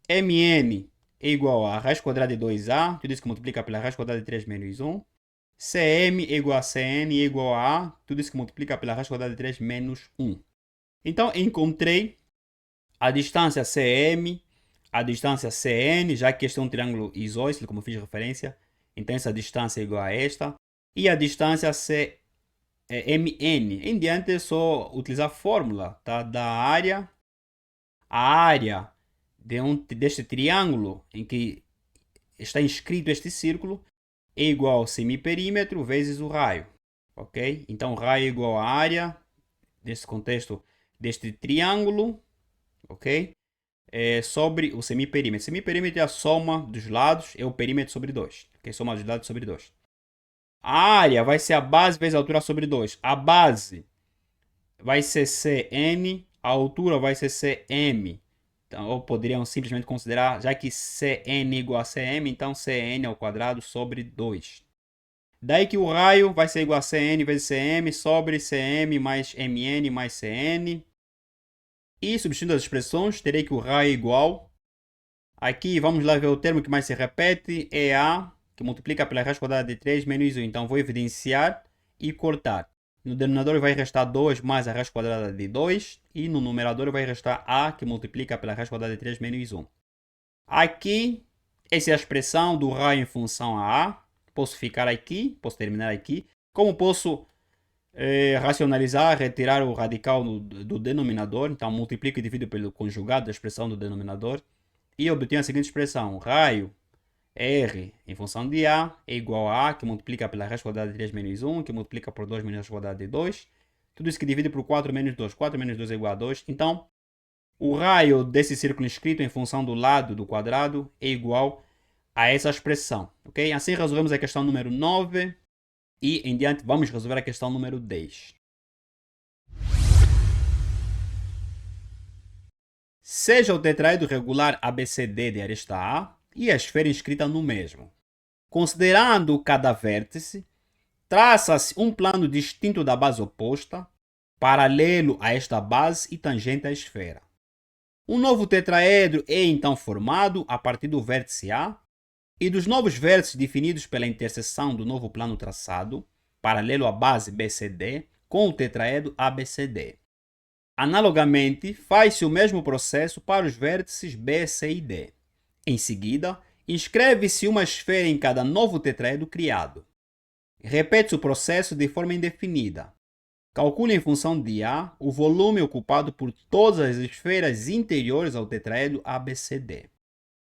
MN é igual a raiz quadrada de 2a, tudo isso que multiplica pela raiz quadrada de 3 menos 1. CM é igual a CN é igual a tudo isso que multiplica pela raiz quadrada de 3 menos 1. Então, encontrei a distância CM, a distância CN, já que este é um triângulo isósceles, como fiz referência, então essa distância é igual a esta. E a distância MN. Em diante é só utilizar a fórmula, tá, da área. A área deste triângulo em que está inscrito este círculo é igual ao semiperímetro vezes o raio. Ok? Então o raio é igual à área desse contexto deste triângulo. Ok? Sobre o semiperímetro. Semiperímetro é a soma dos lados, é o perímetro sobre 2. Okay? Soma dos lados sobre 2. A área vai ser a base vezes a altura sobre 2. A base vai ser Cn, a altura vai ser Cm. Então, ou poderiam simplesmente considerar, já que Cn é igual a Cm, então Cn ao quadrado sobre 2. Daí que o raio vai ser igual a Cn vezes Cm sobre Cm mais Mn mais Cn. E substituindo as expressões, terei que o raio é igual. Aqui vamos lá ver o termo que mais se repete, é A, que multiplica pela raiz quadrada de 3 menos 1. Então vou evidenciar e cortar. No denominador vai restar 2 mais a raiz quadrada de 2. E no numerador vai restar A, que multiplica pela raiz quadrada de 3 menos 1. Aqui, essa é a expressão do raio em função a A. Posso ficar aqui, posso terminar aqui. Como posso racionalizar, retirar o radical do denominador. Então multiplico e divido pelo conjugado da expressão do denominador. E obtenho a seguinte expressão. Raio R em função de A é igual a A, que multiplica pela raiz quadrada de 3 menos 1, que multiplica por 2 menos a raiz quadrada de 2. Tudo isso que divide por 4 menos 2. 4 menos 2 é igual a 2. Então, o raio desse círculo inscrito em função do lado do quadrado é igual a essa expressão. Ok? Assim resolvemos a questão número 9. E em diante vamos resolver a questão número 10. Seja o tetraedro regular ABCD de aresta A e a esfera inscrita no mesmo. Considerando cada vértice, traça-se um plano distinto da base oposta, paralelo a esta base e tangente à esfera. Um novo tetraedro é então formado a partir do vértice A e dos novos vértices definidos pela interseção do novo plano traçado, paralelo à base BCD, com o tetraedro ABCD. Analogamente, faz-se o mesmo processo para os vértices B, C e D. Em seguida, inscreve-se uma esfera em cada novo tetraedro criado. Repete-se o processo de forma indefinida. Calcule em função de A o volume ocupado por todas as esferas interiores ao tetraedro ABCD.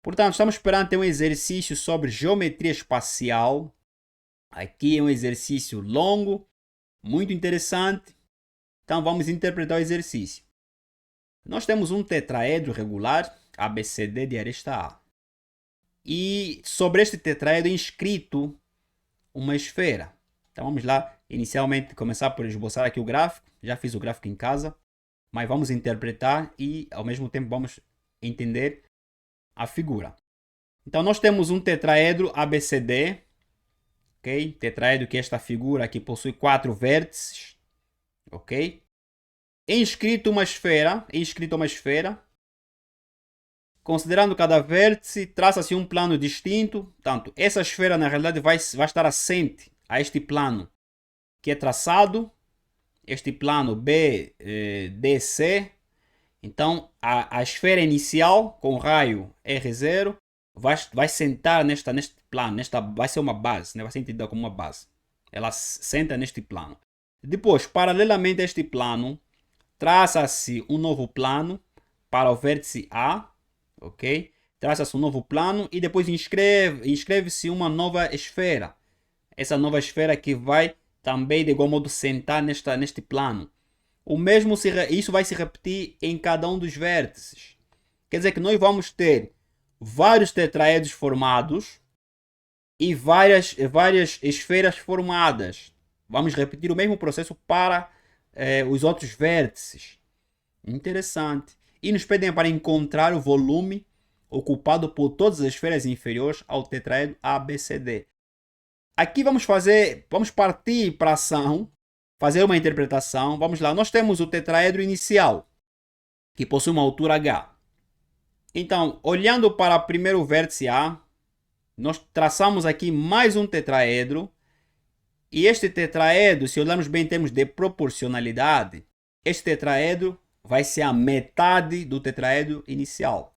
Portanto, estamos perante um exercício sobre geometria espacial. Aqui é um exercício longo, muito interessante. Então, vamos interpretar o exercício. Nós temos um tetraedro regular ABCD de aresta A. e sobre este tetraedro inscrito uma esfera. Então vamos lá, inicialmente começar por esboçar aqui o gráfico. Já fiz o gráfico em casa, mas vamos interpretar e ao mesmo tempo vamos entender a figura. Então nós temos um tetraedro ABCD, ok? Tetraedro que é esta figura que possui 4 vértices, ok? Inscrito uma esfera, considerando cada vértice, traça-se um plano distinto. Portanto, essa esfera na realidade vai estar assente a este plano que é traçado, este plano BDC. Então, a esfera inicial com raio R0 vai sentar neste plano, vai ser uma base, né? Vai ser entendida como uma base. Ela senta neste plano. Depois, paralelamente a este plano, traça-se um novo plano para o vértice A, ok? Traça-se um novo plano e depois inscreve-se uma nova esfera. Essa nova esfera que vai também de igual modo sentar neste plano. O mesmo isso vai se repetir em cada um dos vértices. Quer dizer que nós vamos ter vários tetraedros formados e várias esferas formadas. Vamos repetir o mesmo processo para os outros vértices. Interessante. E nos pedem para encontrar o volume ocupado por todas as esferas inferiores ao tetraedro ABCD. Aqui vamos partir para a ação, fazer uma interpretação. Vamos lá, nós temos o tetraedro inicial, que possui uma altura H. Então, olhando para o primeiro vértice A, nós traçamos aqui mais um tetraedro. E este tetraedro, se olharmos bem em termos de proporcionalidade, este tetraedro vai ser a metade do tetraedro inicial.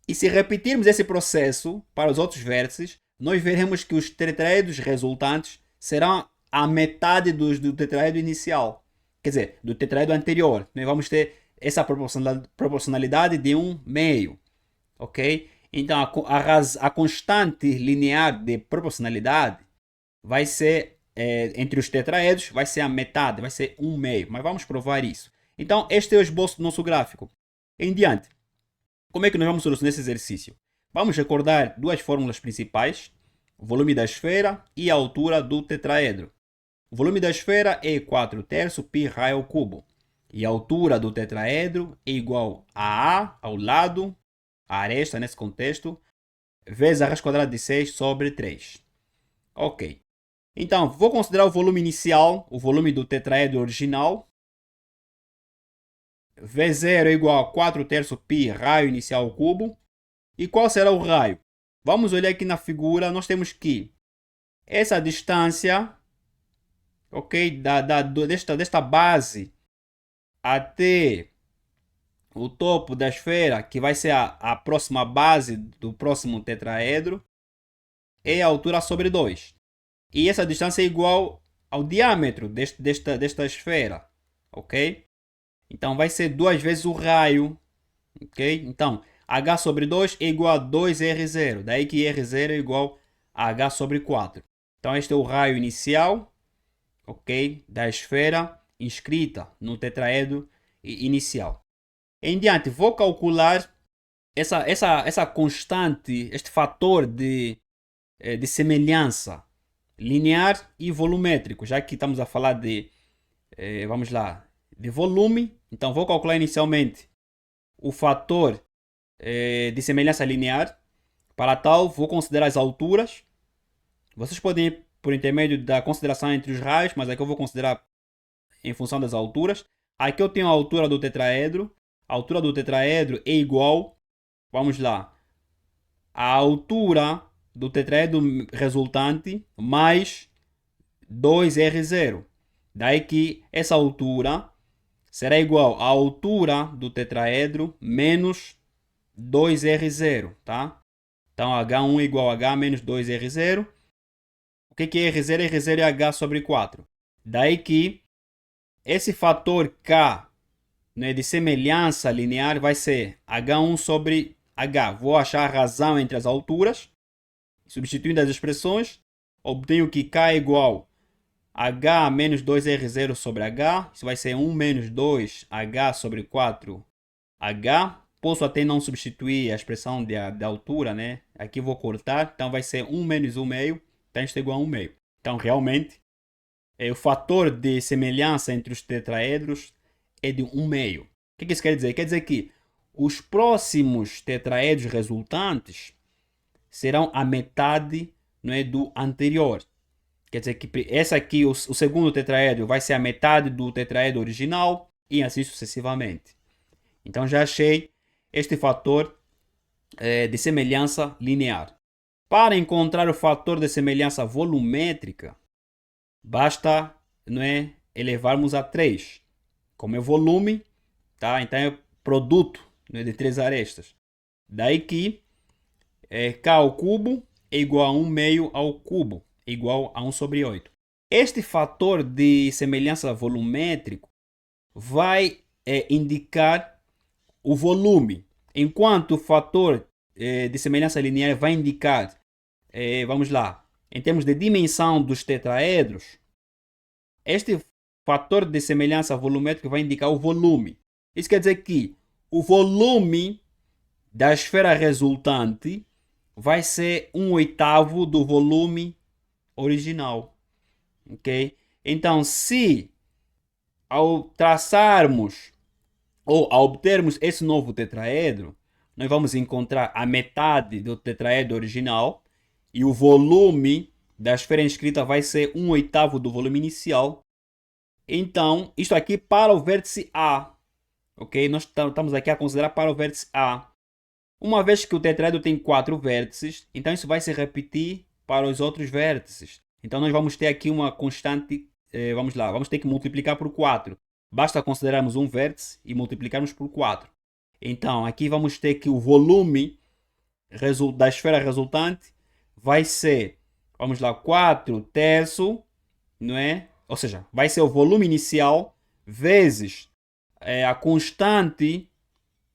E se repetirmos esse processo para os outros vértices, nós veremos que os tetraedros resultantes serão a metade do tetraedro inicial. Quer dizer, do tetraedro anterior. Nós vamos ter essa proporcionalidade de 1/2. Ok? Então, a constante linear de proporcionalidade vai ser, entre os tetraedros, vai ser a metade, vai ser 1/2. Mas vamos provar isso. Então, este é o esboço do nosso gráfico. Em diante, como é que nós vamos solucionar esse exercício? Vamos recordar duas fórmulas principais, o volume da esfera e a altura do tetraedro. O volume da esfera é 4/3 π raio ao cubo. E a altura do tetraedro é igual a A ao lado, a aresta nesse contexto, vezes a raiz quadrada de 6 sobre 3. Ok. Então, vou considerar o volume inicial, o volume do tetraedro original. V0 é igual a 4/3 π raio inicial ao cubo. E qual será o raio? Vamos olhar aqui na figura, nós temos que essa distância, ok, desta base até o topo da esfera, que vai ser a próxima base do próximo tetraedro, é a altura sobre 2. E essa distância é igual ao diâmetro desta esfera, ok? Então vai ser 2 vezes o raio, ok? Então, H sobre 2 é igual a 2R0. Daí que R0 é igual a H sobre 4. Então este é o raio inicial, ok, da esfera inscrita no tetraedro inicial. Em diante, vou calcular essa constante, este fator de semelhança linear e volumétrico, já que estamos a falar de, vamos lá, de volume. Então vou calcular inicialmente o fator de semelhança linear. Para tal, vou considerar as alturas. Vocês podem ir por intermédio da consideração entre os raios, mas aqui eu vou considerar em função das alturas. Aqui eu tenho a altura do tetraedro. A altura do tetraedro é igual, vamos lá, a altura do tetraedro resultante mais 2R0. Daí que essa altura será igual à altura do tetraedro menos 2R0, tá? Então H1 é igual a H menos 2R0. O que é R0? R0 é H sobre 4. Daí que esse fator K, né, de semelhança linear vai ser H1 sobre H. Vou achar a razão entre as alturas. Substituindo as expressões, obtenho que K é igual a H menos 2R0 sobre H. Isso vai ser 1 menos 2H sobre 4H. Posso até não substituir a expressão de altura, né? Aqui vou cortar, então vai ser 1 menos 1 meio, então isto é igual a 1 meio. Então, realmente, o fator de semelhança entre os tetraedros é de 1 meio. O que isso quer dizer? Quer dizer que os próximos tetraedros resultantes serão a metade, não é, do anterior. Quer dizer que esse aqui, o segundo tetraedro, vai ser a metade do tetraedro original e assim sucessivamente. Então já achei este fator de semelhança linear. Para encontrar o fator de semelhança volumétrica, basta, não é, elevarmos a 3. Como é volume, tá? Então é produto, não é, de 3 arestas. Daí que k ao cubo é igual a 1 meio ao cubo, igual a 1 sobre 8. Este fator de semelhança volumétrico vai indicar o volume, enquanto o fator de semelhança linear vai indicar, vamos lá, em termos de dimensão dos tetraedros, este fator de semelhança volumétrica vai indicar o volume. Isso quer dizer que o volume da esfera resultante vai ser 1/8 do volume original. Ok? Então, se ao traçarmos ou ao obtermos esse novo tetraedro, nós vamos encontrar a metade do tetraedro original e o volume da esfera inscrita vai ser 1/8 do volume inicial. Então, isto aqui para o vértice A. Ok? Nós estamos aqui a considerar para o vértice A. Uma vez que o tetraedro tem 4 vértices, então isso vai se repetir para os outros vértices. Então nós vamos ter aqui uma constante, vamos lá, vamos ter que multiplicar por 4. Basta considerarmos um vértice e multiplicarmos por 4. Então aqui vamos ter que o volume da esfera resultante vai ser, vamos lá, 4 terços, não é? Ou seja, vai ser o volume inicial vezes a constante,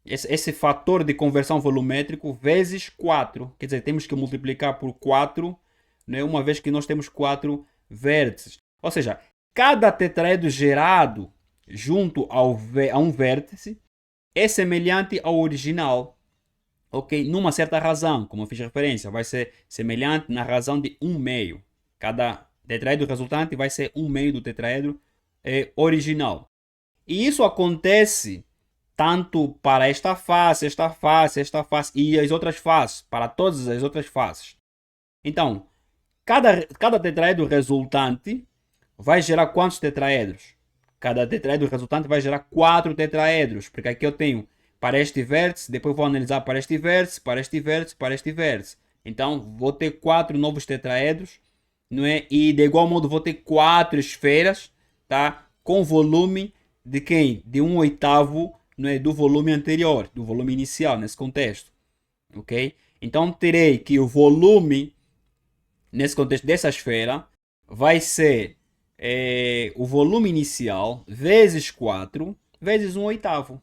esse fator de conversão volumétrico, vezes 4. Quer dizer, temos que multiplicar por 4, né, uma vez que nós temos 4 vértices. Ou seja, cada tetraedro gerado junto a um vértice é semelhante ao original. Ok? Numa certa razão, como eu fiz referência, vai ser semelhante na razão de 1 meio. Cada tetraedro resultante vai ser 1 meio do tetraedro original. E isso acontece tanto para esta face, esta face, esta face e as outras faces, para todas as outras faces. Então, cada tetraedro resultante vai gerar quantos tetraedros? Cada tetraedro resultante vai gerar 4 tetraedros, porque aqui eu tenho para este vértice, depois vou analisar para este vértice, para este vértice, para este vértice. Então, vou ter 4 novos tetraedros, não é? E de igual modo vou ter 4 esferas, tá? Com volume de quem? De 1/8, não é, do volume anterior, do volume inicial nesse contexto, ok? Então terei que o volume nesse contexto dessa esfera vai ser o volume inicial vezes 4 vezes 1/8,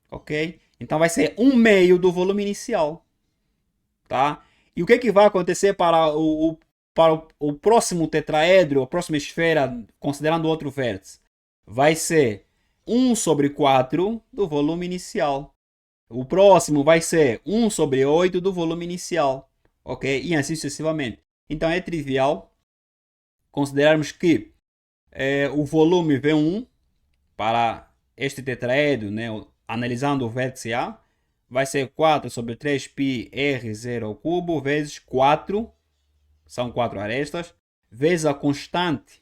ok? Então vai ser 1 meio do volume inicial, tá? E o que vai acontecer para o próximo tetraedro, a próxima esfera, considerando outro vértice? Vai ser 1 sobre 4 do volume inicial. O próximo vai ser 1 sobre 8 do volume inicial. Ok? E assim sucessivamente. Então é trivial considerarmos que o volume V1 para este tetraedro, né, analisando o vértice A, vai ser 4 sobre 3π R0 ao cubo vezes 4, são 4 arestas, vezes a constante,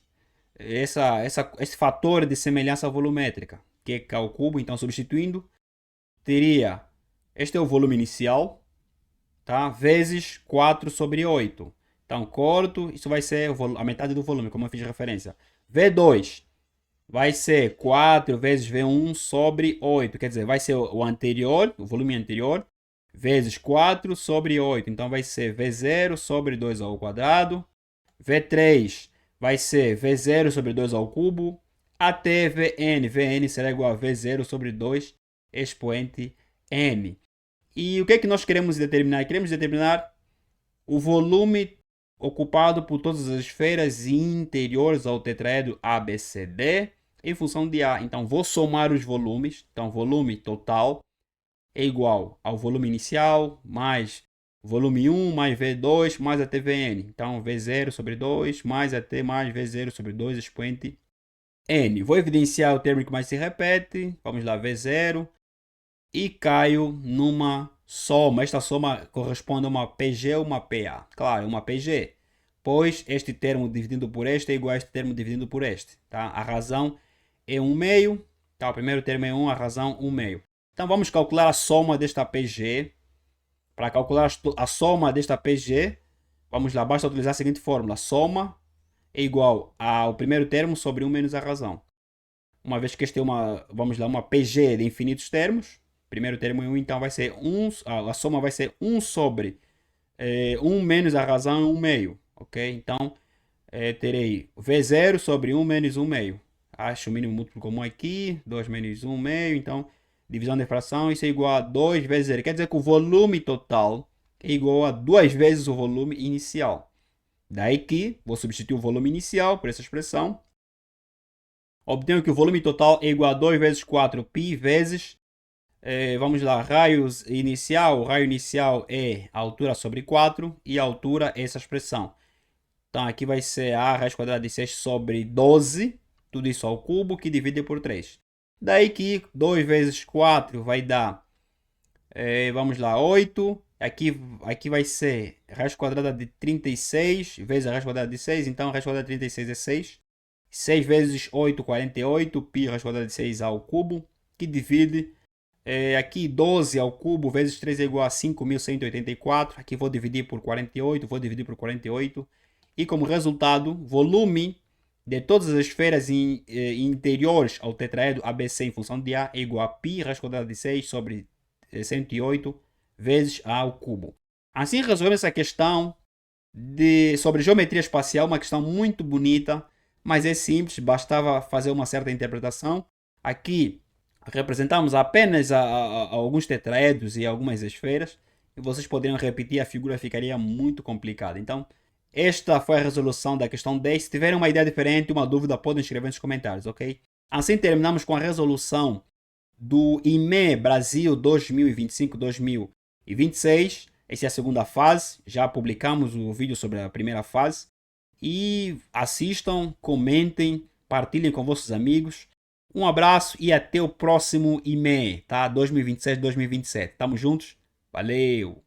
esse fator de semelhança volumétrica, que é k ao cubo. Então, substituindo, teria, este é o volume inicial, tá? Vezes 4 sobre 8. Então, corto, isso vai ser a metade do volume, como eu fiz referência. V2 vai ser 4 vezes V1 sobre 8. Quer dizer, vai ser o anterior, o volume anterior, vezes 4 sobre 8. Então, vai ser V0 sobre 2 ao quadrado. V3 vai ser V0 sobre 2 ao cubo, até Vn. Vn será igual a V0 sobre 2 expoente n. E o que é que nós queremos determinar? Queremos determinar o volume ocupado por todas as esferas interiores ao tetraedro ABCD em função de A. Então, vou somar os volumes. Então, volume total é igual ao volume inicial mais volume 1 mais V2 mais a TVN. Então, V0 sobre 2 mais a T mais V0 sobre 2 expoente N. Vou evidenciar o termo que mais se repete. Vamos lá, V0. E caio numa soma. Esta soma corresponde a uma PG ou uma PA. Claro, uma PG. Pois este termo dividido por este é igual a este termo dividido por este. Tá? A razão é 1 meio. Tá? O primeiro termo é 1, a razão 1 meio. Então vamos calcular a soma desta PG. Para calcular a soma desta PG, vamos lá, basta utilizar a seguinte fórmula. Soma é igual ao primeiro termo sobre 1 menos a razão. Uma vez que este é uma PG de infinitos termos, primeiro termo é 1, então vai ser 1, a soma vai ser 1 sobre 1 menos a razão é 1 meio, ok? Então, terei V0 sobre 1 menos 1 meio. Acho o mínimo múltiplo comum aqui, 2 menos 1 meio, então, divisão da fração, isso é igual a 2 vezes 0. Quer dizer que o volume total é igual a 2 vezes o volume inicial. Daí que vou substituir o volume inicial por essa expressão. Obtenho que o volume total é igual a 2 vezes 4π vezes, vamos lá, raios inicial. O raio inicial é a altura sobre 4 e a altura é essa expressão. Então aqui vai ser a raiz quadrada de 6 sobre 12, tudo isso ao cubo, que divide por 3. Daí que 2 vezes 4 vai dar, vamos lá, 8. Aqui vai ser raiz quadrada de 36 vezes a raiz quadrada de 6. Então a raiz quadrada de 36 é 6. 6 vezes 8, 48. Π raiz quadrada de 6 ao cubo, que divide aqui 12 ao cubo vezes 3 é igual a 5.184. Aqui vou dividir por 48, vou dividir por 48. E como resultado, volume de todas as esferas interiores ao tetraedro ABC em função de A é igual a π raiz quadrada de 6 sobre 108 vezes A ao cubo. Assim resolvemos essa questão sobre geometria espacial, uma questão muito bonita, mas é simples, bastava fazer uma certa interpretação. Aqui representamos apenas alguns tetraedros e algumas esferas, e vocês poderiam repetir, a figura ficaria muito complicada. Então, esta foi a resolução da questão 10. Se tiverem uma ideia diferente, uma dúvida, podem escrever nos comentários, ok? Assim terminamos com a resolução do IME Brasil 2025-2026. Essa é a segunda fase. Já publicamos o vídeo sobre a primeira fase. E assistam, comentem, partilhem com vossos amigos. Um abraço e até o próximo IME, tá? 2026-2027. Tamo juntos? Valeu!